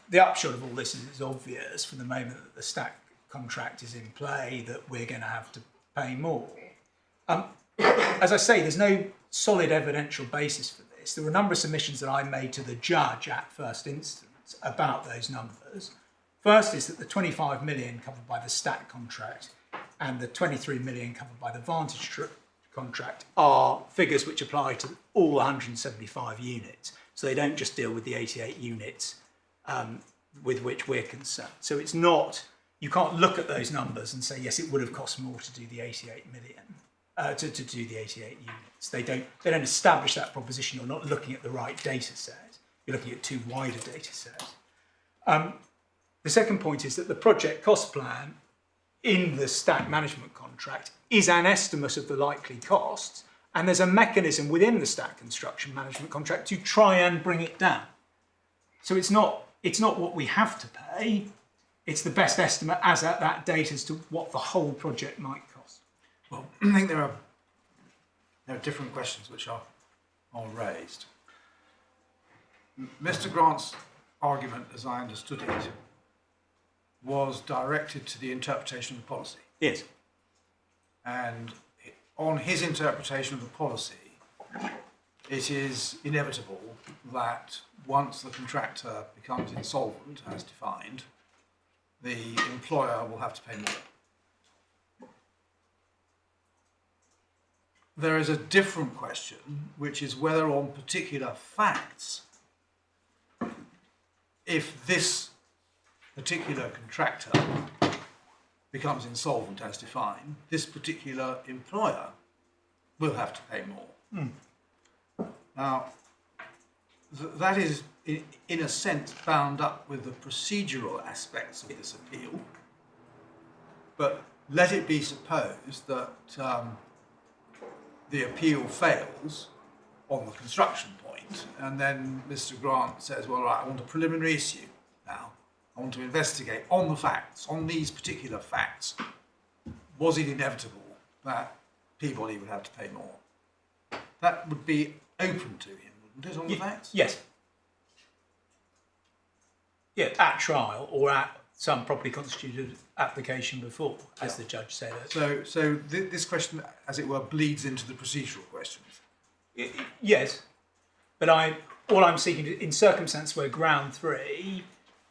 the upshot of all this is obvious from the moment that the STAT contract is in play that we're going to have to pay more. As I say, there's no solid evidential basis for this. There were a number of submissions that I made to the judge at first instance about those numbers. First is that the 25 million covered by the STAT contract and the 23 million covered by the Vantage contract are figures which apply to all 175 units. So they don't just deal with the 88 units with which we're concerned. So it's not, you can't look at those numbers and say, yes, it would have cost more to do the 88 million, to do the 88 units. They don't establish that proposition. You're not looking at the right data set. You're looking at too wide a data set. The second point is that the project cost plan in the STAT management contract is an estimate of the likely costs, and there's a mechanism within the STAT construction management contract to try and bring it down. So it's not what we have to pay, it's the best estimate as at that date as to what the whole project might cost. Well, I think there are different questions which are raised. Mr. Grant's argument, as I understood it, was directed to the interpretation of the policy. Yes. And on his interpretation of the policy, it is inevitable that once the contractor becomes insolvent, as defined, the employer will have to pay more. There is a different question, which is whether on particular facts, if this particular contractor becomes insolvent as defined, this particular employer will have to pay more. Now, that is, in a sense, bound up with the procedural aspects of this appeal. But let it be supposed that the appeal fails on the construction point, and then Mr. Grant says, well, right, I want a preliminary issue now. I want to investigate on the facts, on these particular facts. Was it inevitable that Peabody would have to pay more? That would be open to him, wouldn't it, on the facts? Yes. Yeah, at trial or at some properly constituted application before, as the judge said. So this question, as it were, bleeds into the procedural questions. Yes, but all I'm seeking in circumstance where ground 3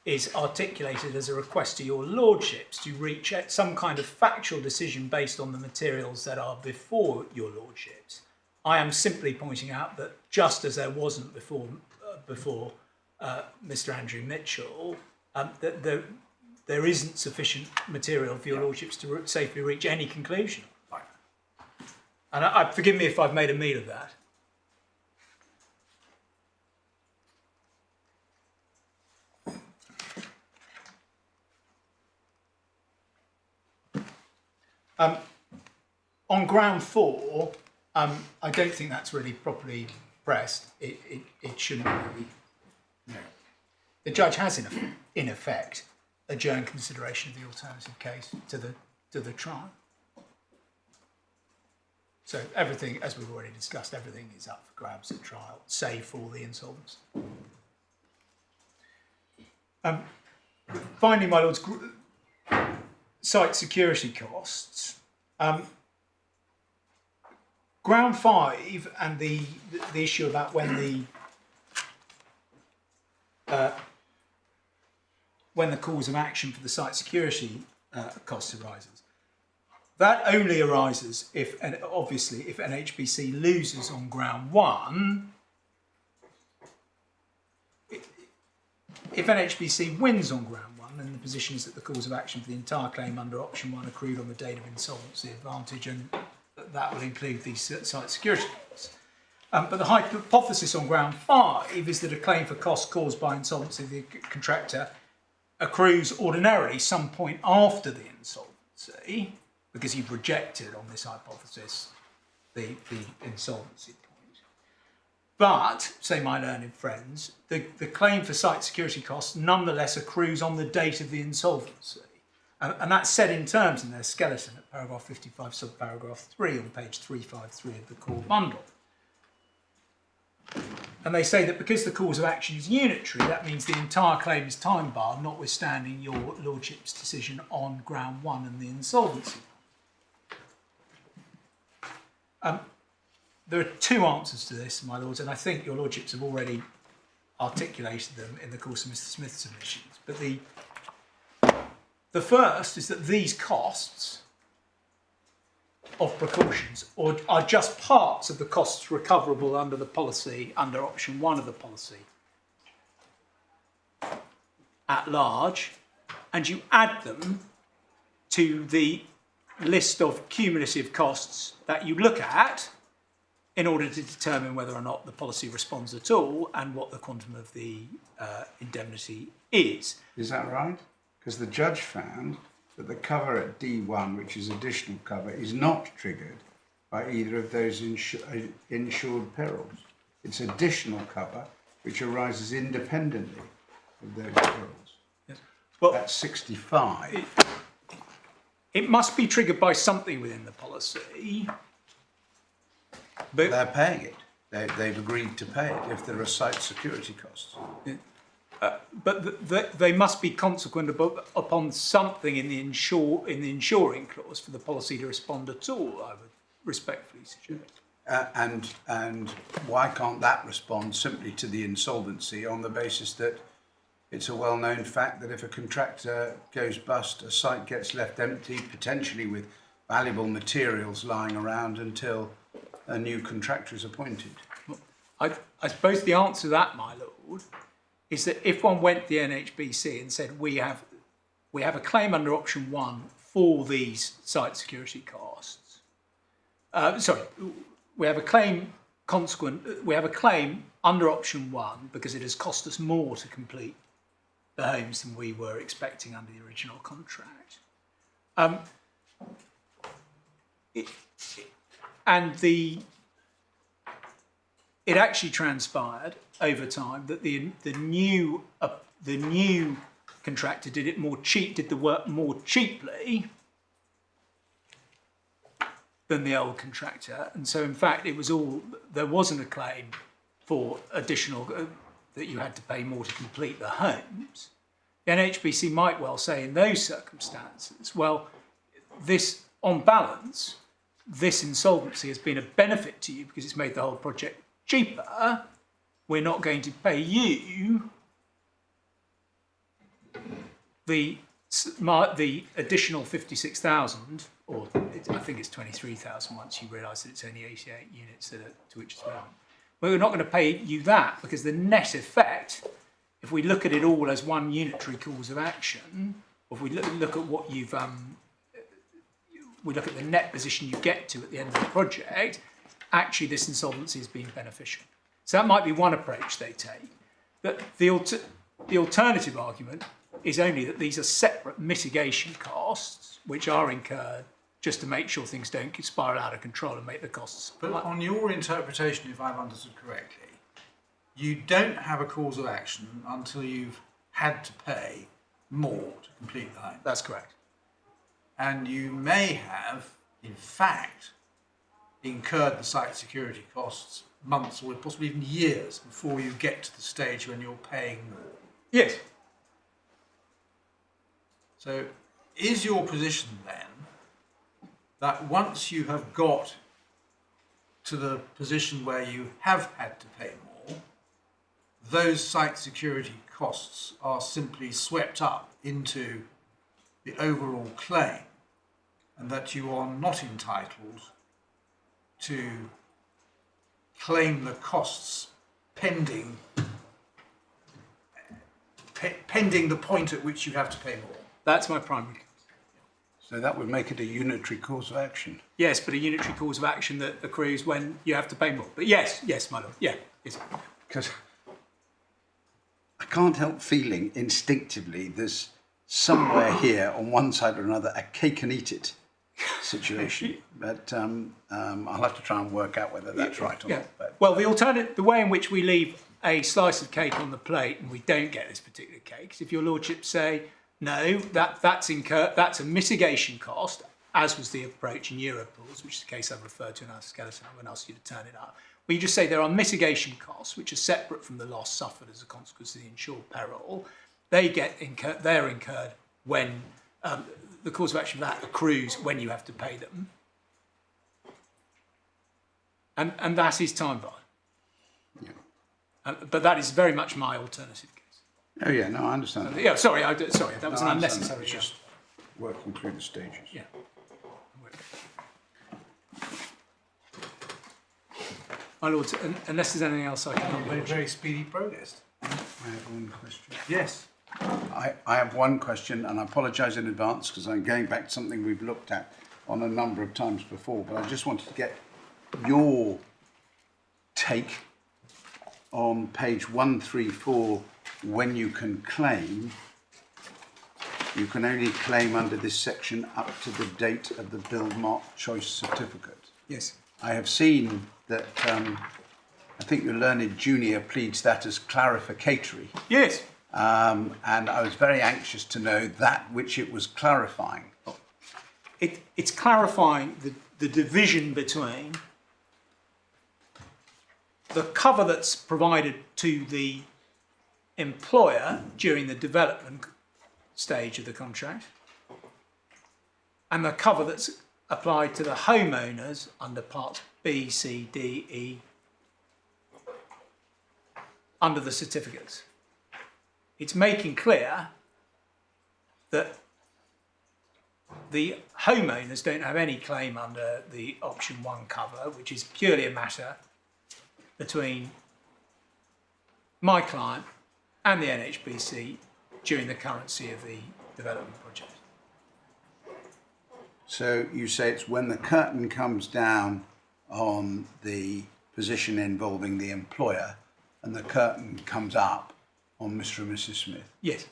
is articulated as a request to your lordships to reach some kind of factual decision based on the materials that are before your lordships. I am simply pointing out that just as there wasn't before Mr. Andrew Mitchell, that there isn't sufficient material for your lordships to safely reach any conclusion. Right. And forgive me if I've made a meal of that. On ground 4, I don't think that's really properly pressed. It shouldn't really. No. The judge has, in effect, adjourned consideration of the alternative case to the trial. So everything, as we've already discussed, everything is up for grabs at trial, save for the insolvency. Finally, my lords, site security costs. Ground 5 and the issue about when the cause of action for the site security costs arises. That only arises if, and obviously, if NHBC loses on ground 1. If NHBC wins on ground 1, then the position is that the cause of action for the entire claim under option 1 accrued on the date of insolvency advantage, and that will include these site security costs. But the hypothesis on ground 5 is that a claim for costs caused by insolvency of the contractor accrues ordinarily some point after the insolvency, because you've rejected on this hypothesis the insolvency point. But, say my learned friends, the claim for site security costs nonetheless accrues on the date of the insolvency. And that's said in terms in their skeleton at paragraph 55, subparagraph 3 on page 353 of the core bundle. And they say that because the cause of action is unitary, that means the entire claim is time barred, notwithstanding your lordship's decision on ground 1 and the insolvency. There are two answers to this, my lords, and I think your lordships have already articulated them in the course of Mr. Smith's submissions. But the first is that these costs of precautions are just parts of the costs recoverable under the policy, under option 1 of the policy at large, and you add them to the list of cumulative costs that you look at in order to determine whether or not the policy responds at all and what the quantum of the indemnity is. Is that right? Because the judge found that the cover at D1, which is additional cover, is not triggered by either of those insured perils. It's additional cover which arises independently of those perils. Yes. Well, that's 65. It must be triggered by something within the policy. But they're paying it. They've agreed to pay it if there are site security costs. But they must be consequent upon something in the insuring clause for the policy to respond at all, I would respectfully suggest. And why can't that respond simply to the insolvency on the basis that it's a well-known fact that if a contractor goes bust, a site gets left empty, potentially with valuable materials lying around until a new contractor is appointed? I suppose the answer to that, my lord, is that if one went to the NHBC and said we have a claim under option 1 for these site security costs, we have a claim under option 1 because it has cost us more to complete the homes than we were expecting under the original contract. It actually transpired over time that the new contractor did the work more cheaply than the old contractor, and so in fact there wasn't a claim for additional that you had to pay more to complete the homes. The NHBC might well say in those circumstances, well, on balance, this insolvency has been a benefit to you because it's made the whole project cheaper. We're not going to pay you the additional 56,000, or I think it's 23,000 once you realise that it's only 88 units to which it's relevant. We're not going to pay you that because the net effect, if we look at it all as one unitary cause of action, or if we look at what you've, we look at the net position you get to at the end of the project, actually this insolvency has been beneficial. So that might be one approach they take. But the alternative argument is only that these are separate mitigation costs which are incurred just to make sure things don't spiral out of control and make the costs. But on your interpretation, if I've understood correctly, you don't have a cause of action until you've had to pay more to complete the home. That's correct. And you may have, in fact, incurred the site security costs months or possibly even years before you get to the stage when you're paying more. Yes. So is your position then that once you have got to the position where you have had to pay more, those site security costs are simply swept up into the overall claim, and that you are not entitled to claim the costs pending the point at which you have to pay more? That's my primary. So that would make it a unitary cause of action. Yes, but a unitary cause of action that accrues when you have to pay more. But yes, my lord, yeah. Because I can't help feeling instinctively there's somewhere here on one side or another a cake and eat it situation. But I'll have to try and work out whether that's right or not. But, well, the way in which we leave a slice of cake on the plate and we don't get this particular cake is if your lordship say, no, that's a mitigation cost, as was the approach in Europools, which is the case I've referred to in our skeleton. I won't ask you to turn it up. Well, you just say there are mitigation costs which are separate from the loss suffered as a consequence of the insured peril. They're incurred when the cause of action for that accrues when you have to pay them, and that is time barred. Yeah. But that is very much my alternative case. oh yeah, no, I understand. Yeah, sorry, that was an unnecessary. It's just working through the stages. Yeah. My lords, unless there's anything else I can Made very speedy progress. I have one question. Yes. I have one question, and I apologise in advance because I'm going back to something we've looked at on a number of times before, but I just wanted to get your take on page 134. When you can claim, you can only claim under this section up to the date of the Buildmark choice certificate. Yes. I have seen that I think your learned junior pleads that as clarificatory. Yes. And I was very anxious to know that which it was clarifying. It's clarifying the division between the cover that's provided to the employer during the development stage of the contract, and the cover that's applied to the homeowners under parts B, C, D, E, under the certificates. It's making clear that the homeowners don't have any claim under the option 1 cover, which is purely a matter between my client and the NHBC during the currency of the development project. So you say it's when the curtain comes down on the position involving the employer and the curtain comes up on Mr. and Mrs. Smith. Yes,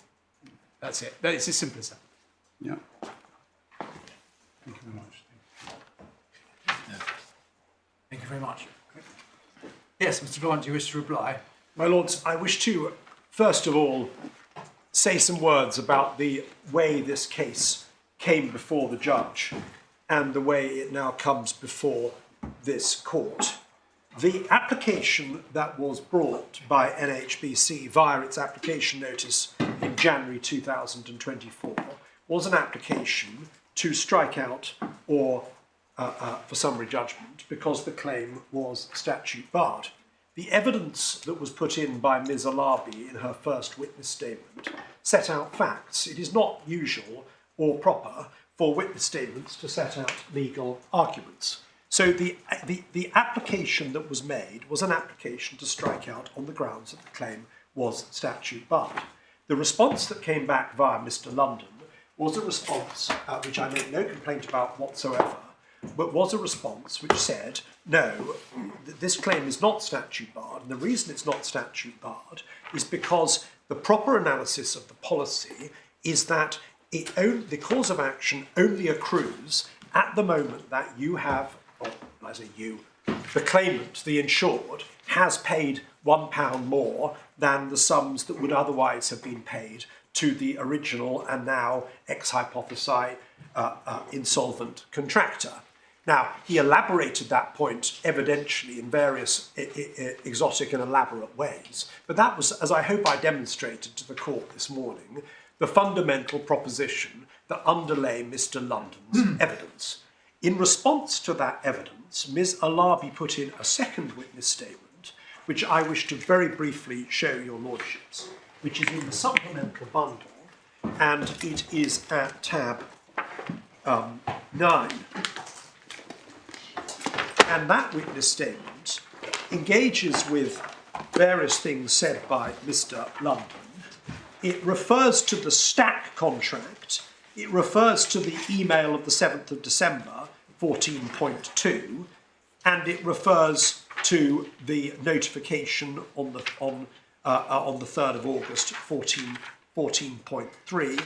that's it. It's as simple as that. Yeah. Thank you very much. Thank you very much. Yes, Mr. Grant, do you wish to reply? My Lords, I wish to, first of all, say some words about the way this case came before the judge and the way it now comes before this court. The application that was brought by NHBC via its application notice in January 2024 was an application to strike out or for summary judgment because the claim was statute barred. The evidence that was put in by Ms. Alabi in her first witness statement set out facts. It is not usual or proper for witness statements to set out legal arguments. So the application that was made was an application to strike out on the grounds that the claim was statute barred. The response that came back via Mr. London was a response which I made no complaint about whatsoever, but was a response which said, no, this claim is not statute barred, and the reason it's not statute barred is because the proper analysis of the policy is that the cause of action only accrues at the moment that you have, or I say you, the claimant, the insured, has paid £1 more than the sums that would otherwise have been paid to the original and now ex hypothesi insolvent contractor. Now, he elaborated that point evidentially in various exotic and elaborate ways, but that was, as I hope I demonstrated to the court this morning, the fundamental proposition that underlay Mr. London's evidence. In response to that evidence, Ms. Alabi put in a second witness statement, which I wish to very briefly show your lordships, which is in the supplemental bundle, and it is at tab 9. And that witness statement engages with various things said by Mr. London. It refers to the stack contract. It refers to the email of the 7th of December, 14.2, and it refers to the notification on the 3rd of August, 14.3,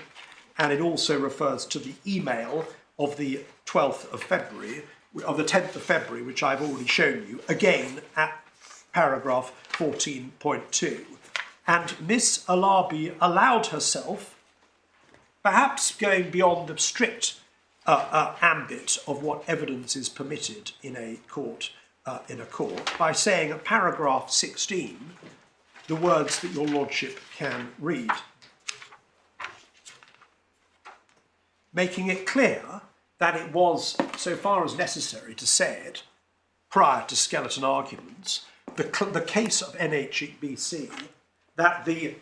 and it also refers to the email of the 12th of February, of the 10th of February, which I've already shown you, again at paragraph 14.2. And Miss Alabi allowed herself, perhaps going beyond the strict ambit of what evidence is permitted in a court, by saying at paragraph 16 the words that your lordship can read, making it clear that it was, so far as necessary to say it, prior to skeleton arguments, the case of NHBC, that the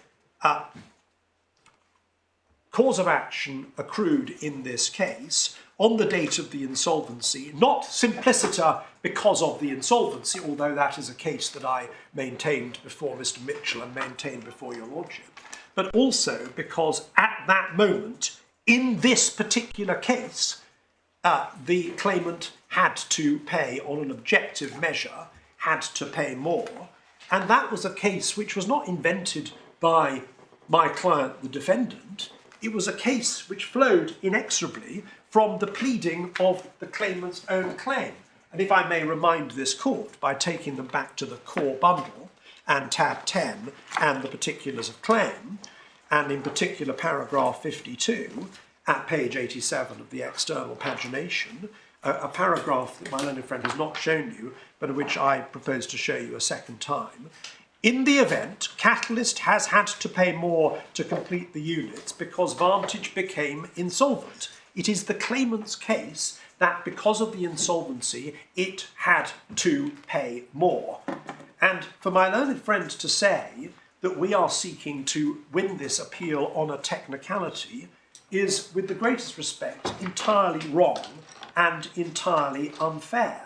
cause of action accrued in this case on the date of the insolvency, not simpliciter because of the insolvency, although that is a case that I maintained before Mr. Mitchell and maintained before your lordship, but also because at that moment, in this particular case, the claimant had to pay on an objective measure, had to pay more, and that was a case which was not invented by my client, the defendant. It was a case which flowed inexorably from the pleading of the claimant's own claim. And if I may remind this court, by taking them back to the core bundle and tab 10 and the particulars of claim, and in particular paragraph 52 at page 87 of the external pagination, a paragraph that my learned friend has not shown you, but which I propose to show you a second time, In the event, Catalyst has had to pay more to complete the units because Vantage became insolvent. It is the claimant's case that because of the insolvency, it had to pay more. And for my learned friend to say that we are seeking to win this appeal on a technicality is, with the greatest respect, entirely wrong and entirely unfair.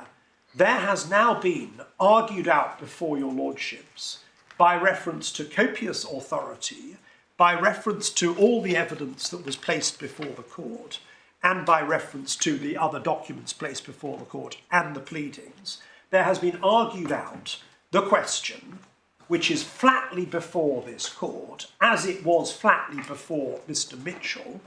There has now been argued out before your lordships, by reference to copious authority, by reference to all the evidence that was placed before the court, and by reference to the other documents placed before the court and the pleadings, there has been argued out the question, which is flatly before this court, as it was flatly before Mr. Mitchell,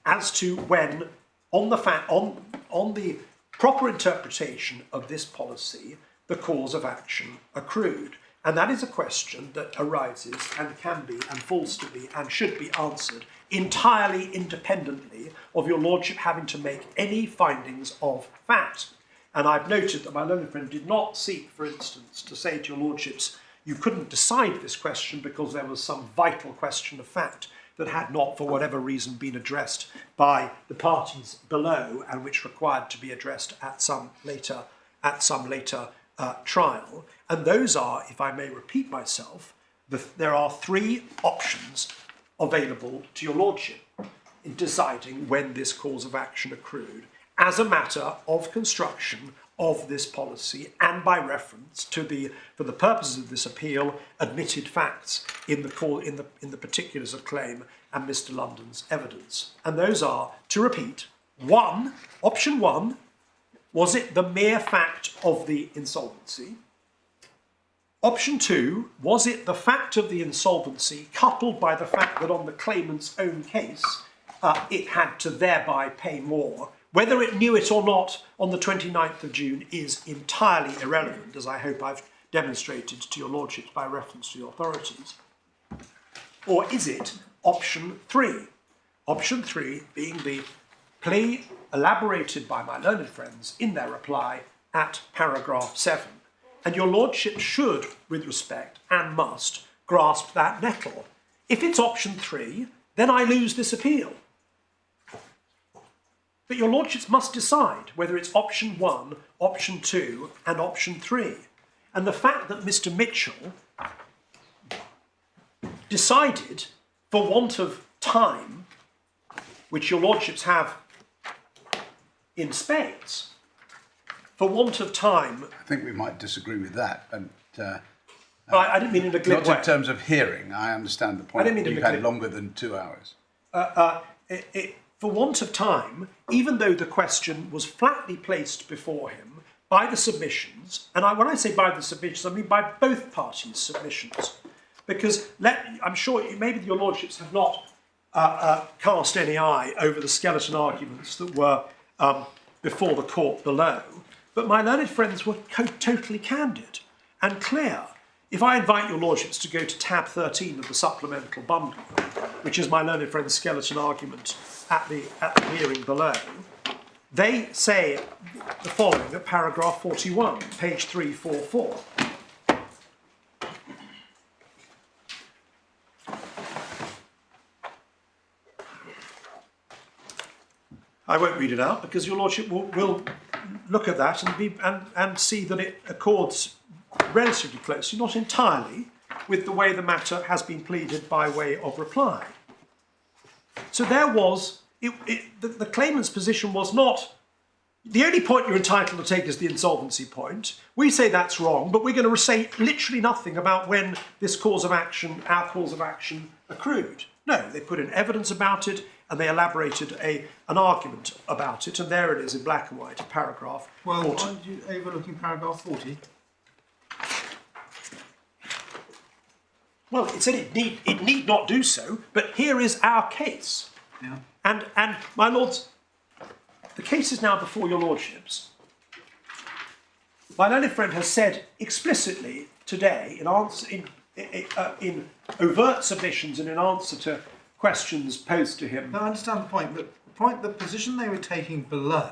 as to when, on the proper interpretation of this policy, the cause of action accrued. And that is a question that arises and can be and falls to be and should be answered entirely independently of your lordship having to make any findings of fact. And I've noted that my learned friend did not seek, for instance, to say to your lordships, you couldn't decide this question because there was some vital question of fact that had not, for whatever reason, been addressed by the parties below and which required to be addressed at some later trial. And those are, if I may repeat myself, there are three options available to your lordship in deciding when this cause of action accrued as a matter of construction of this policy and by reference to for the purposes of this appeal, admitted facts in the particulars of claim and Mr. London's evidence. And those are, to repeat, option one, was it the mere fact of the insolvency? Option two, was it the fact of the insolvency coupled by the fact that on the claimant's own case, it had to thereby pay more? Whether it knew it or not on the 29th of June is entirely irrelevant, as I hope I've demonstrated to your lordships by reference to the authorities. Or is it option three? Option three being the plea elaborated by my learned friends in their reply at paragraph 7. And your lordship should, with respect, and must, grasp that nettle. If it's option three, then I lose this appeal. But your lordships must decide whether it's option one, option two, and option three. And the fact that Mr. Mitchell decided, for want of time, which your lordships have in spades, for want of time... I think we might disagree with that. And, I didn't mean in a glib way. Not in terms of hearing, I understand the point. I didn't mean You've had longer than 2 hours. For want of time, even though the question was flatly placed before him by the submissions, and when I say by the submissions, I mean by both parties' submissions, because I'm sure maybe your lordships have not cast any eye over the skeleton arguments that were before the court below, but my learned friends were totally candid and clear. If I invite your lordships to go to tab 13 of the supplemental bundle, which is my learned friend's skeleton argument at the hearing below, they say the following at paragraph 41, page 344. I won't read it out because your lordship will look at that and see that it accords relatively closely, not entirely, with the way the matter has been pleaded by way of reply. So there was, the claimant's position was not, the only point you're entitled to take is the insolvency point. We say that's wrong, but we're going to say literally nothing about when this cause of action, our cause of action, accrued. No, they put in evidence about it and they elaborated an argument about it, and there it is in black and white, paragraph 40. Well, aren't you overlooking paragraph 40? Well, it said it need not do so, but here is our case. Yeah. And my lords, the case is now before your lordships. My learned friend has said explicitly today, in overt submissions and in answer to questions posed to him. No, I understand the point, but the position they were taking below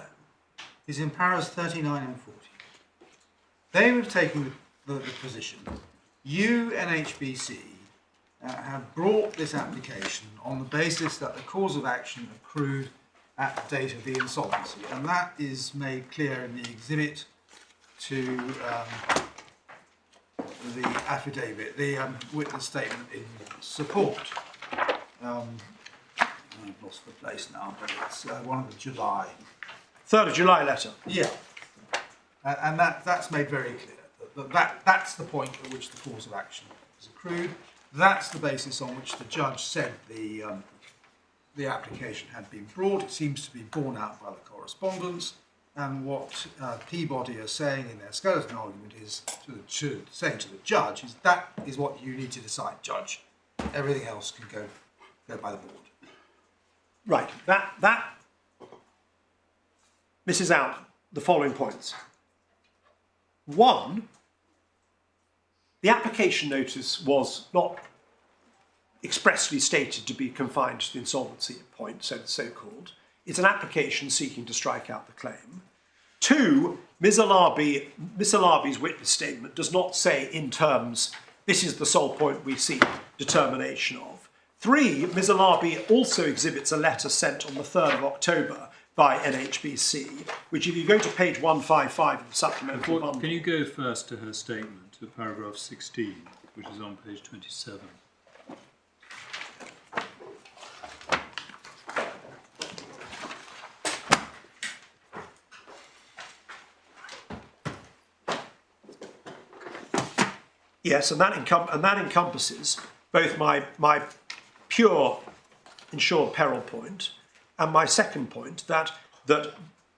is in paras 39 and 40. They were taking the position you, NHBC, have brought this application on the basis that the cause of action accrued at the date of the insolvency, and that is made clear in the exhibit to the affidavit, the witness statement in support. I've lost the place now, but it's one of the July. 3rd of July letter. Yeah, and that's made very clear. That's the point at which the cause of action is accrued. That's the basis on which the judge said the application had been brought. It seems to be borne out by the correspondence. And what Peabody are saying in their skeleton argument is saying to the judge is that is what you need to decide, judge. Everything else can go by the board. Right. That misses out the following points. One, the application notice was not expressly stated to be confined to the insolvency point, so-called. It's an application seeking to strike out the claim. Two, Ms. Alabi's witness statement does not say in terms, this is the sole point we seek determination of. Three, Ms. Alabi also exhibits a letter sent on the 3rd of October by NHBC, which if you go to page 155 of the supplemental bundle... Can you go first to her statement, to paragraph 16, which is on page 27? Yes, and that encompasses both my pure insured peril point and my second point that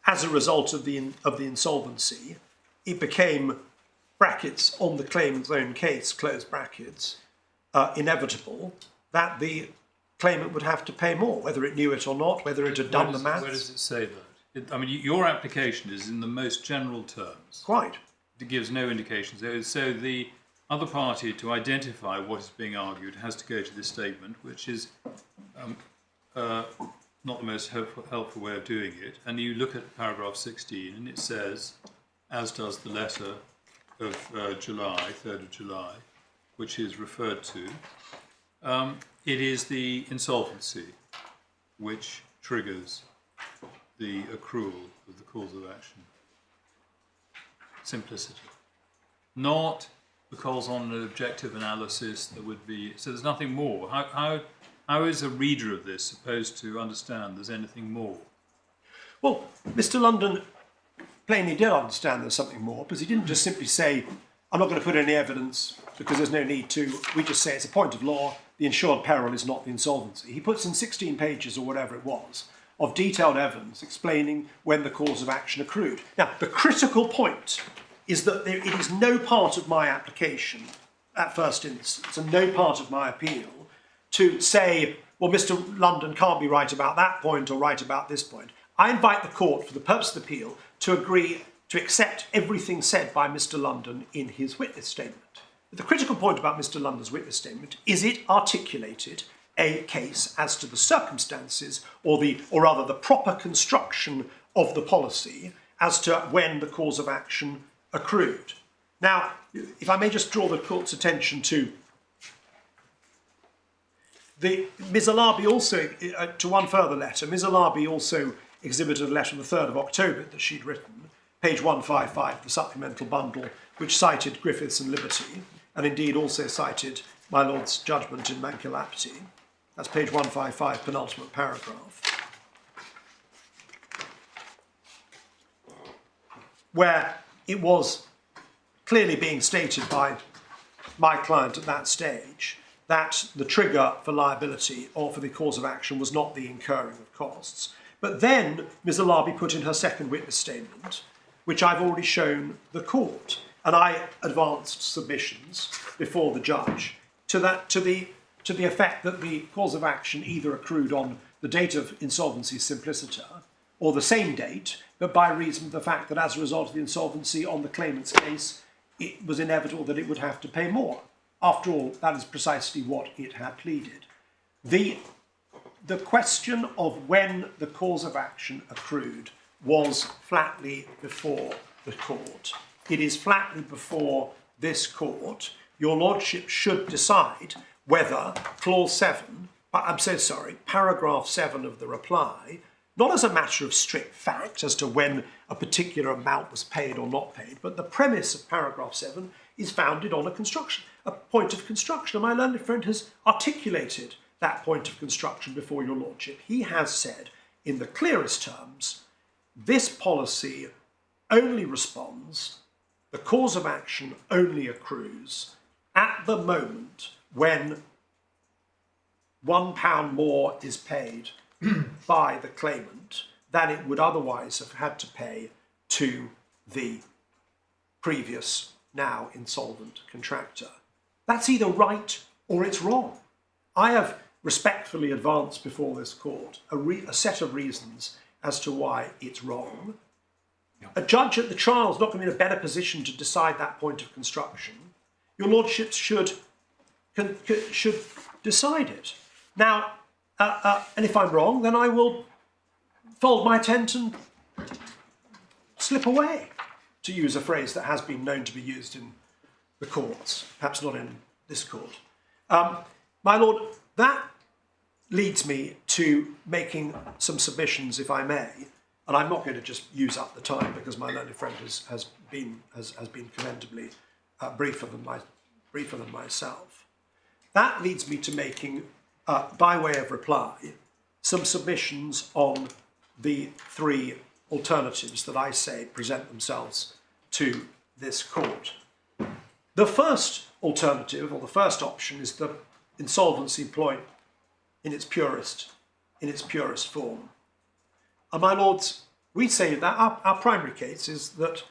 as a result of the insolvency, it became brackets on the claimant's own case, close brackets, inevitable that the claimant would have to pay more, whether it knew it or not, whether it had done the maths. Where does it say that? I mean, your application is in the most general terms. Quite. It gives no indications. So the other party, to identify what is being argued, has to go to this statement, which is not the most helpful way of doing it. And you look at paragraph 16, and it says, as does the letter of July, 3rd of July, which is referred to, it is the insolvency which triggers the accrual of the cause of action. Simplicity. Not because on an objective analysis there would be, so there's nothing more. How is a reader of this supposed to understand there's anything more? Well, Mr. London plainly did understand there's something more, because he didn't just simply say, I'm not going to put any evidence because there's no need to. We just say it's a point of law, the insured peril is not the insolvency. He puts in 16 pages or whatever it was of detailed evidence explaining when the cause of action accrued. Now, the critical point is that it is no part of my application at first instance and no part of my appeal to say, well, Mr. London can't be right about that point or right about this point. I invite the court, for the purpose of the appeal, to agree to accept everything said by Mr. London in his witness statement. But the critical point about Mr. London's witness statement is it articulated a case as to the circumstances or rather the proper construction of the policy as to when the cause of action accrued. Now, if I may just draw the court's attention to Ms. Alabi also, to one further letter, Ms. Alabi also exhibited a letter on the 3rd of October that she'd written, page 155 of the supplemental bundle, which cited Griffiths and Liberty, and indeed also cited my Lord's judgment in Mancallapty. That's page 155, penultimate paragraph, where it was clearly being stated by my client at that stage that the trigger for liability or for the cause of action was not the incurring of costs. But then Ms. Alabi put in her second witness statement, which I've already shown the court, and I advanced submissions before the judge to the effect that the cause of action either accrued on the date of insolvency simpliciter or the same date, but by reason of the fact that as a result of the insolvency on the claimant's case, it was inevitable that it would have to pay more. After all, that is precisely what it had pleaded. The question of when the cause of action accrued was flatly before the court. It is flatly before this court your lordship should decide whether clause 7, I'm so sorry, paragraph 7 of the reply, not as a matter of strict fact as to when a particular amount was paid or not paid, but the premise of paragraph 7 is founded on a point of construction. And my learned friend has articulated that point of construction before your lordship. He has said, in the clearest terms, this policy only responds, the cause of action only accrues at the moment when £1 more is paid by the claimant than it would otherwise have had to pay to the previous, now insolvent contractor. That's either right or it's wrong. I have respectfully advanced before this court a set of reasons as to why it's wrong. A judge at the trial is not going to be in a better position to decide that point of construction. Your lordships should decide it. Now, and if I'm wrong, then I will fold my tent and slip away, to use a phrase that has been known to be used in the courts, perhaps not in this court. My lord, that leads me to making some submissions, if I may, and I'm not going to just use up the time because my learned friend has been commendably briefer than myself. That leads me to making, by way of reply, some submissions on the three alternatives that I say present themselves to this court. The first alternative, or the first option, is the insolvency point in its purest form. And my lords, we say that our primary case is that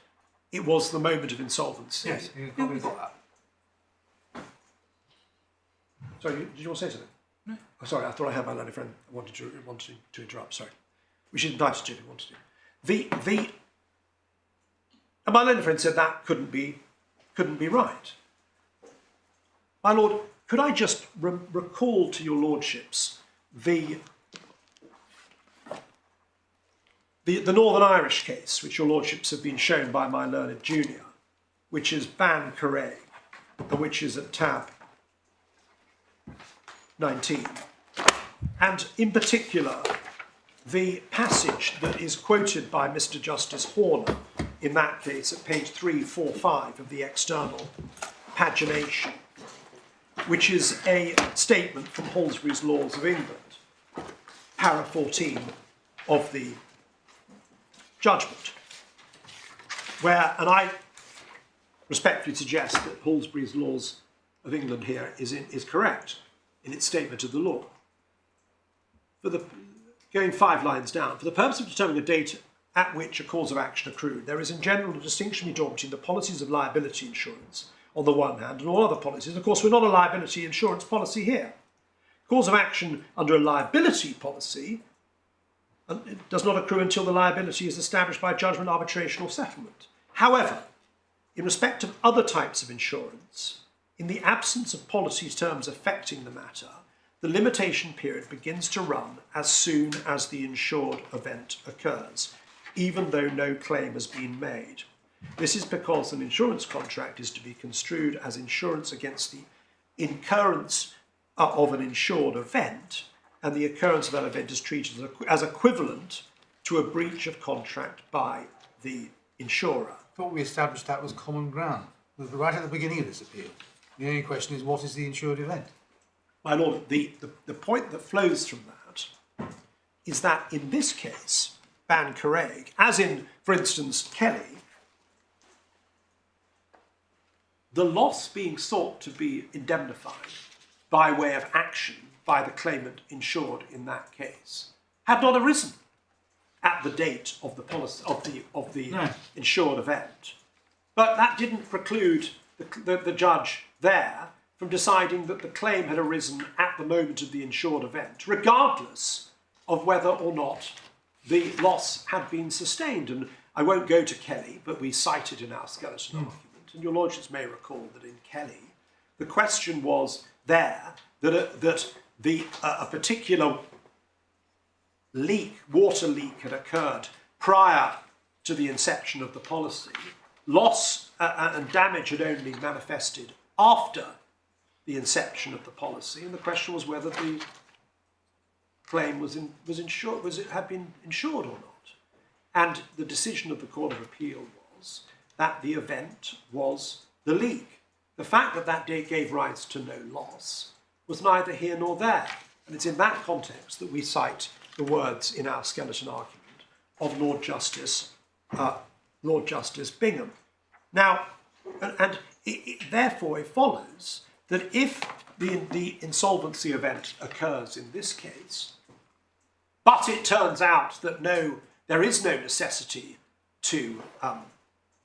it was the moment of insolvency. Yes, you've probably got that. Sorry, did you want to say something? No. Oh, sorry, I thought I had my learned friend wanted to interrupt. Sorry, we should entitled to if you wanted to. And my learned friend said that couldn't be right. My lord, could I just recall to your lordships the Northern Irish case, which your lordships have been shown by my learned junior, which is Ban Caraig, which is at tab 19. And in particular, the passage that is quoted by Mr. Justice Horner in that case at page 345 of the external pagination, which is a statement from Halsbury's Laws of England, para 14 of the judgment, where, and I respectfully suggest that Halsbury's Laws of England here is correct in its statement of the law. Going 5 lines down, for the purpose of determining a date at which a cause of action accrued, there is in general a distinction to be drawn between the policies of liability insurance on the one hand and all other policies. Of course, we're not a liability insurance policy here. Cause of action under a liability policy does not accrue until the liability is established by judgment, arbitration or settlement. However, in respect of other types of insurance, in the absence of policy terms affecting the matter, the limitation period begins to run as soon as the insured event occurs, even though no claim has been made. This is because an insurance contract is to be construed as insurance against the incurrence of an insured event, and the occurrence of that event is treated as equivalent to a breach of contract by the insurer. I thought we established that was common ground. Right at the beginning of this appeal. The only question is, what is the insured event? My lord, the point that flows from that is that in this case, Ban Caraig, as in, for instance, Kelly, the loss being sought to be indemnified by way of action by the claimant insured in that case had not arisen at the date of the policy of the insured event. But that didn't preclude the judge there from deciding that the claim had arisen at the moment of the insured event, regardless of whether or not the loss had been sustained. And I won't go to Kelly, but we cite it in our skeleton argument. And your lordships may recall that in Kelly, the question was there that a particular water leak had occurred prior to the inception of the policy. Loss and damage had only manifested after the inception of the policy, and the question was whether the claim had been insured or not. And the decision of the Court of Appeal was that the event was the leak. The fact that that date gave rise to no loss was neither here nor there. And it's in that context that we cite the words in our skeleton argument of Lord Justice Bingham. Now, therefore it follows that if the insolvency event occurs in this case, but it turns out that there is no necessity to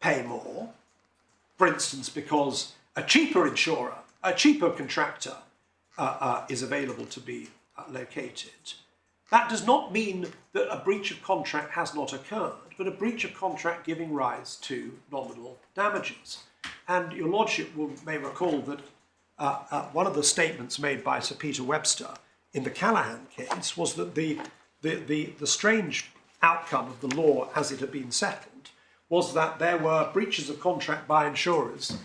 pay more, for instance, because a cheaper insurer, a cheaper contractor is available to be located, that does not mean that a breach of contract has not occurred, but a breach of contract giving rise to nominal damages. And your lordship may recall that one of the statements made by Sir Peter Webster in the Callahan case was that the strange outcome of the law as it had been settled was that there were breaches of contract by insurers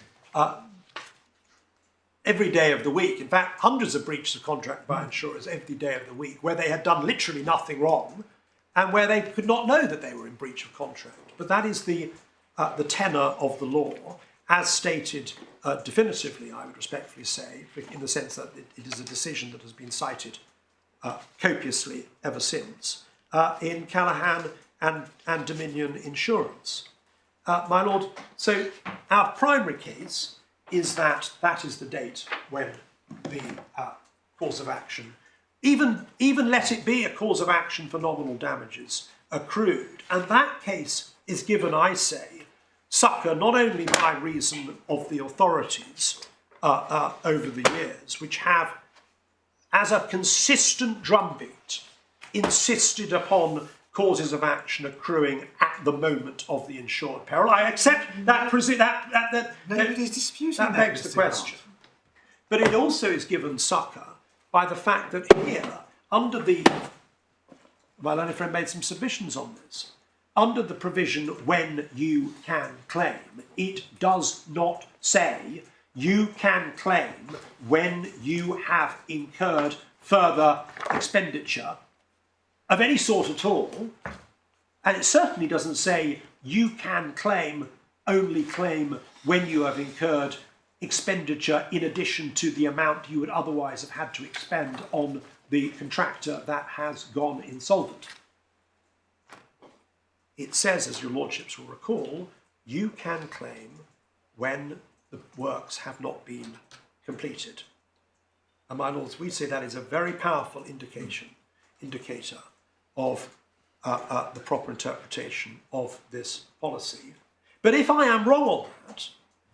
every day of the week. In fact, hundreds of breaches of contract by insurers every day of the week, where they had done literally nothing wrong and where they could not know that they were in breach of contract. But that is the tenor of the law, as stated definitively, I would respectfully say, in the sense that it is a decision that has been cited copiously ever since in Callahan and Dominion Insurance. My Lord, so our primary case is that is the date when the cause of action, even let it be a cause of action for nominal damages, accrued. And that case is given, I say, succour not only by reason of the authorities over the years, which have, as a consistent drumbeat, insisted upon causes of action accruing at the moment of the insured peril. I accept that Nobody's disputing that begs the question. But it also is given succour by the fact that here, under the, my learned friend made some submissions on this, under the provision when you can claim, it does not say you can claim when you have incurred further expenditure of any sort at all, and it certainly doesn't say you can only claim when you have incurred expenditure in addition to the amount you would otherwise have had to expend on the contractor that has gone insolvent. It says, as your lordships will recall, you can claim when the works have not been completed. And my lords, we say that is a very powerful indicator of the proper interpretation of this policy. But if I am wrong on that,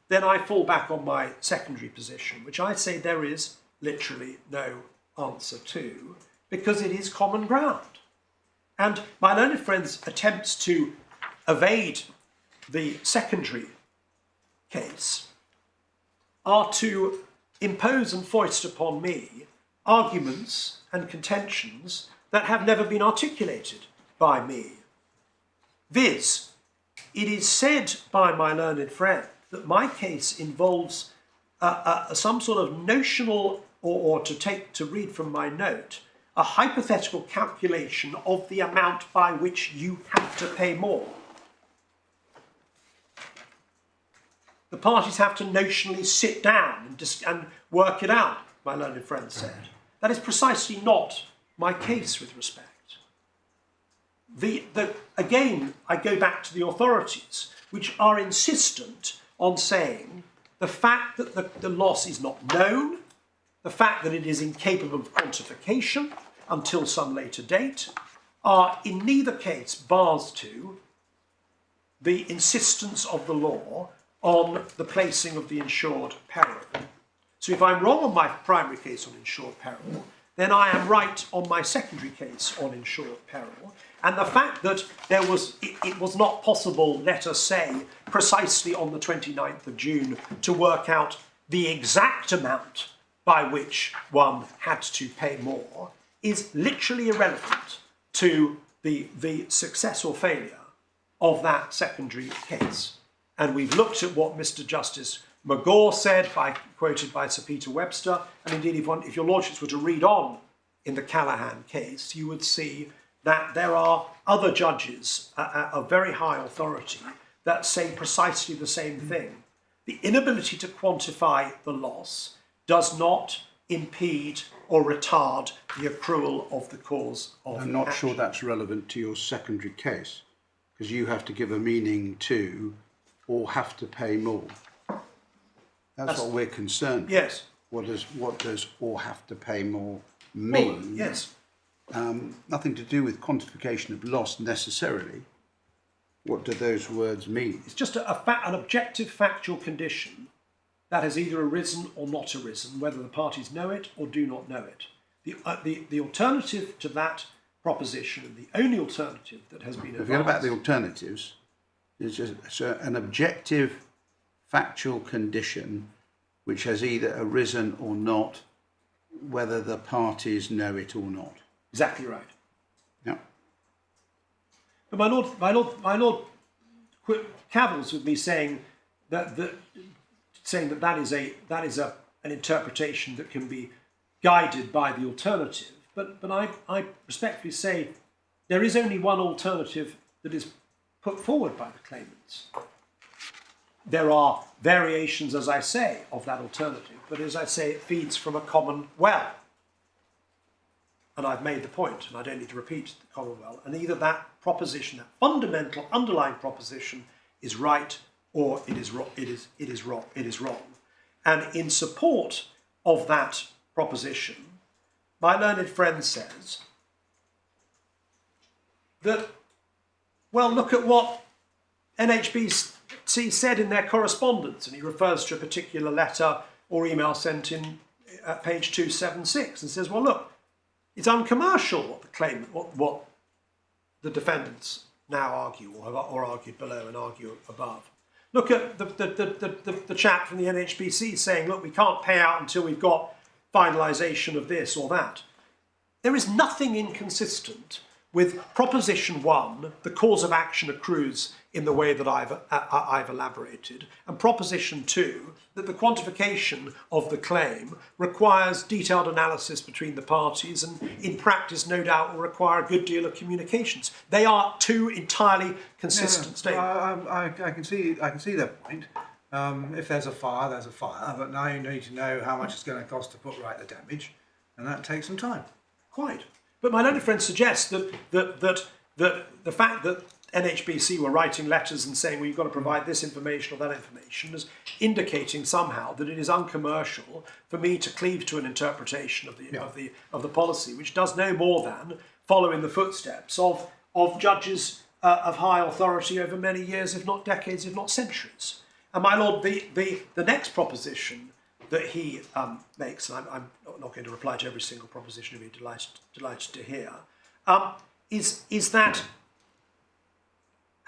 then I fall back on my secondary position, which I say there is literally no answer to, because it is common ground. And my learned friend's attempts to evade the secondary case are to impose and foist upon me arguments and contentions that have never been articulated by me. Viz, it is said by my learned friend that my case involves some sort of notional, or to read from my note, a hypothetical calculation of the amount by which you have to pay more. The parties have to notionally sit down and work it out, my learned friend said. That is precisely not my case with respect. Again, I go back to the authorities, which are insistent on saying the fact that the loss is not known, the fact that it is incapable of quantification until some later date, are in neither case bars to the insistence of the law on the placing of the insured peril. So if I'm wrong on my primary case on insured peril, then I am right on my secondary case on insured peril. And the fact that it was not possible, let us say, precisely on the 29th of June to work out the exact amount by which one had to pay more is literally irrelevant to the success or failure of that secondary case. And we've looked at what Mr. Justice McGaw said, quoted by Sir Peter Webster, and indeed if your lordships were to read on in the Callaghan case, you would see that there are other judges of very high authority that say precisely the same thing. The inability to quantify the loss does not impede or retard the accrual of the cause of I'm not action. sure that's relevant to your secondary case, because you have to give a meaning to or have to pay more. That's what we're concerned with. Yes. What does or have to pay more mean? Well, yes. Nothing to do with quantification of loss necessarily. What do those words mean? It's just an objective factual condition that has either arisen or not arisen, whether the parties know it or do not know it. The alternative to that proposition, and the only alternative that has been advanced... Forget about the alternatives. It's just an objective factual condition which has either arisen or not, whether the parties know it or not. Exactly right. Yeah. But my lord cavils with me saying that is an interpretation that can be guided by the alternative. But I respectfully say there is only one alternative that is put forward by the claimants. There are variations, as I say, of that alternative, but as I say, it feeds from a common well. And I've made the point, and I don't need to repeat the common well. And either that proposition, that fundamental underlying proposition, is right or it is wrong. It is wrong. And in support of that proposition, my learned friend says that, well, look at what NHBC said in their correspondence, and he refers to a particular letter or email sent in at page 276 and says, well, look, it's uncommercial what the claimant, what the defendants now argue or argued below and argue above. Look at the chap from the NHBC saying, look, we can't pay out until we've got finalisation of this or that. There is nothing inconsistent with proposition 1, the cause of action accrues in the way that I've elaborated, and proposition 2, that the quantification of the claim requires detailed analysis between the parties and in practice no doubt will require a good deal of communications. They are two entirely consistent statements. I can see their point. If there's a fire, there's a fire, but now you need to know how much it's going to cost to put right the damage, and that takes some time. Quite. But my learned friend suggests that the fact that NHBC were writing letters and saying, well, you've got to provide this information or that information, is indicating somehow that it is uncommercial for me to cleave to an interpretation of the policy, which does no more than follow in the footsteps of judges of high authority over many years, if not decades, if not centuries. And my lord, the next proposition that he makes, and I'm not going to reply to every single proposition, you'll be delighted to hear, is that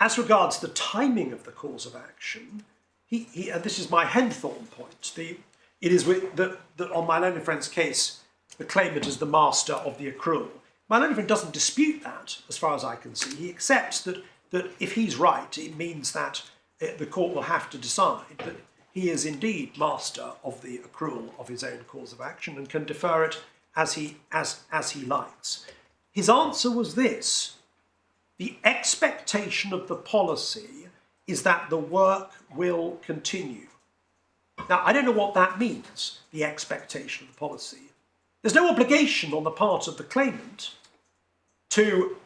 as regards the timing of the cause of action, and this is my Henthorne point, it is that on my learned friend's case, the claimant is the master of the accrual. My learned friend doesn't dispute that, as far as I can see. He accepts that if he's right, it means that the court will have to decide that he is indeed master of the accrual of his own cause of action and can defer it as he likes. His answer was this: the expectation of the policy is that the work will continue. Now, I don't know what that means, the expectation of the policy. There's no obligation on the part of the claimant to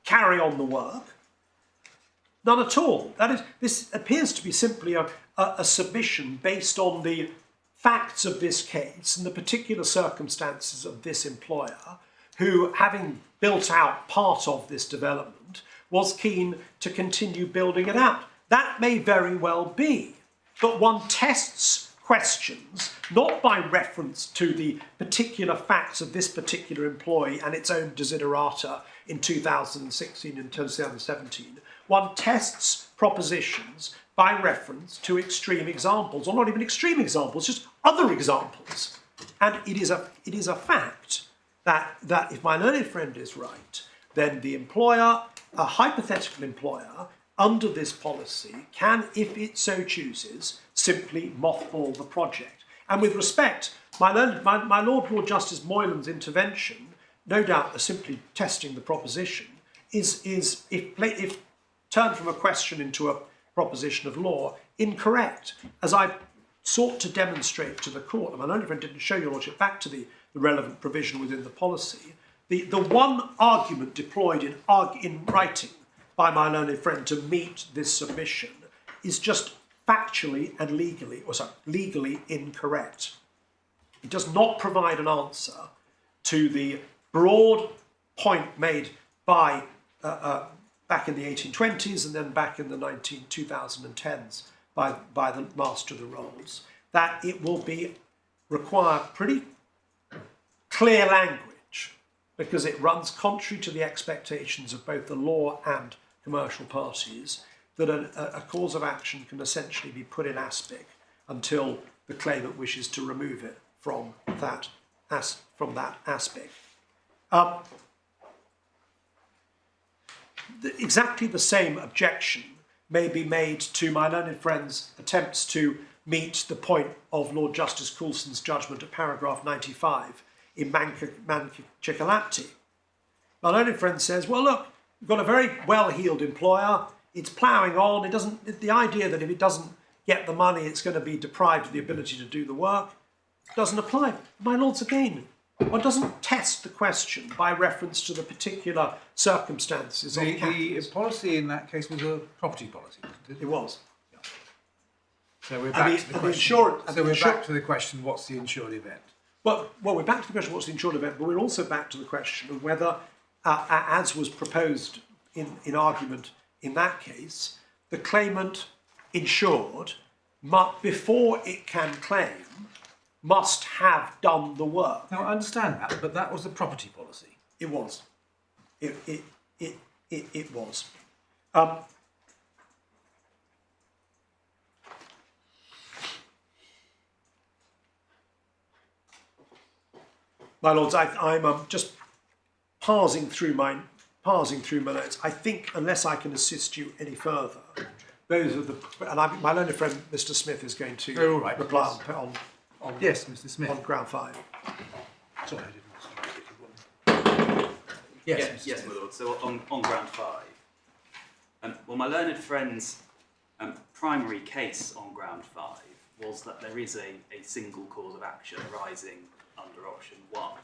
carry on the work. None at all. This appears to be simply a submission based on the facts of this case and the particular circumstances of this employer, who, having built out part of this development, was keen to continue building it out. That may very well be, but one tests questions not by reference to the particular facts of this particular employee and its own desiderata in 2016 and 2017. One tests propositions by reference to extreme examples, or not even extreme examples, just other examples. And it is a fact that if my learned friend is right, then the employer, a hypothetical employer, under this policy, can, if it so chooses, simply mothball the project. And with respect, my Lord Justice Moylan's intervention, no doubt simply testing the proposition, is if turned from a question into a proposition of law, incorrect. As I sought to demonstrate to the court, and my learned friend didn't show your lordship back to the relevant provision within the policy, the one argument deployed in writing by my learned friend to meet this submission is just factually and legally incorrect. It does not provide an answer to the broad point made by back in the 1820s and then back in the 2010s by the Master of the Rolls, that it will require pretty clear language because it runs contrary to the expectations of both the law and commercial parties, that a cause of action can essentially be put in aspic until the claimant wishes to remove it from that aspic. Exactly the same objection may be made to my learned friend's attempts to meet the point of Lord Justice Coulson's judgment at paragraph 95 in Manchicalapti. My learned friend says, well, look, we've got a very well-heeled employer, it's ploughing on, the idea that if it doesn't get the money, it's going to be deprived of the ability to do the work, doesn't apply. My lords, again, one doesn't test the question by reference to the particular circumstances of The policy in that case was a property policy, wasn't it? It was. Yeah. So we're back to the question. Back to the question: what's the insured event? Well, we're back to the question: what's the insured event? But we're also back to the question of whether, as was proposed in argument in that case, the claimant insured, before it can claim, must have done the work. Now I understand that, but that was the property policy. It was. It was. My lords, I'm just parsing through my notes. I think unless I can assist you any further, those are the. And my learned friend Mr. Smith is going to reply on Yes, Mr. Smith. On ground 5. Sorry, I didn't. Yes, my lord. So on ground 5, well, my learned friend's primary case on ground 5 was that there is a single cause of action arising under option 1,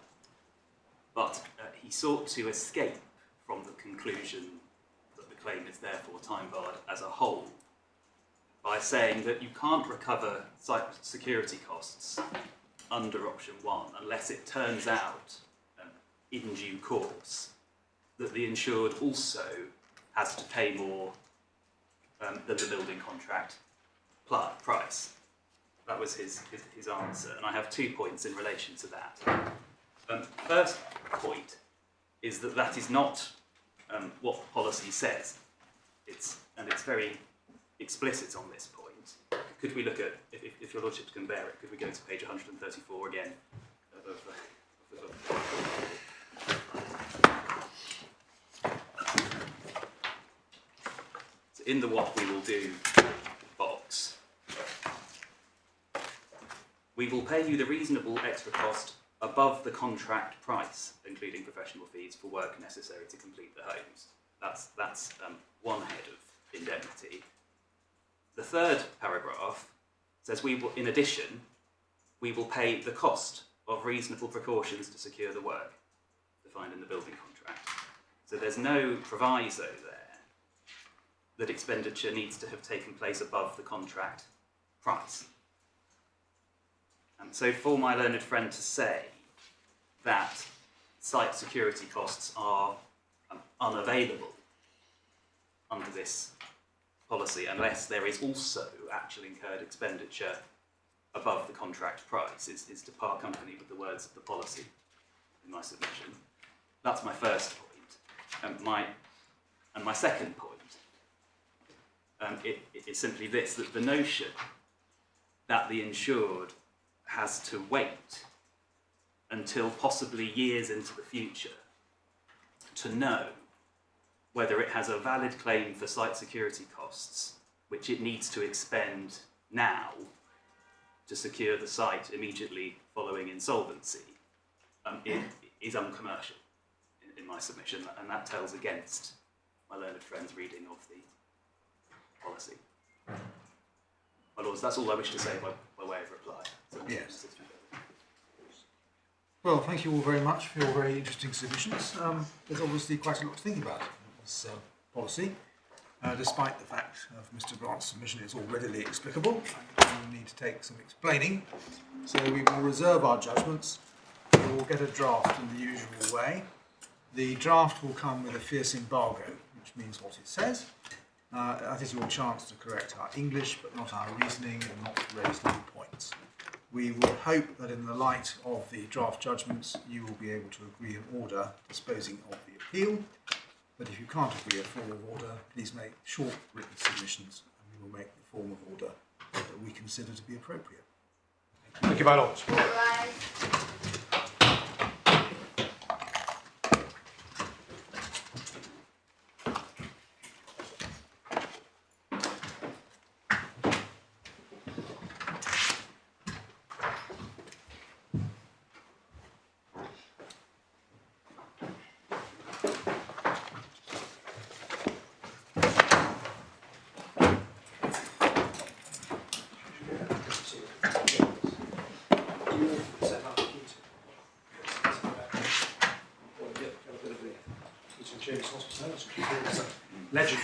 but he sought to escape from the conclusion that the claim is therefore time barred as a whole by saying that you can't recover site security costs under option 1 unless it turns out in due course that the insured also has to pay more than the building contract price. That was his answer, and I have 2 points in relation to that. First point is that is not what the policy says. It's very explicit on this point. Could we look at, if your lordships can bear it, could we go to page 134 again? So in the what we will do box, we will pay you the reasonable extra cost above the contract price, including professional fees for work necessary to complete the homes. That's one head of indemnity. The third paragraph says we will, in addition, we will pay the cost of reasonable precautions to secure the work, defined in the building contract. So there's no proviso there that expenditure needs to have taken place above the contract price. And so for my learned friend to say that site security costs are unavailable under this policy unless there is also actual incurred expenditure above the contract price is to part company with the words of the policy in my submission. That's my first point. And my second point is simply this, that the notion that the insured has to wait until possibly years into the future to know whether it has a valid claim for site security costs, which it needs to expend now to secure the site immediately following insolvency is uncommercial in my submission, and that tells against my learned friend's reading of the policy. My lords, that's all I wish to say by way of reply. So, Yes. Well, thank you all very much for your very interesting submissions. There's obviously quite a lot to think about in this policy, despite the fact of Mr. Grant's submission is all readily explicable. We need to take some explaining, so we will reserve our judgments. We will get a draft in the usual way. The draft will come with a fierce embargo, which means what it says. That is your chance to correct our English, but not our reasoning, and not to raise new points. We will hope that in the light of the draft judgments, you will be able to agree an order disposing of the appeal. But if you can't agree a form of order, please make short written submissions, and we will make the form of order that we consider to be appropriate. Thank you, my lords. Legend.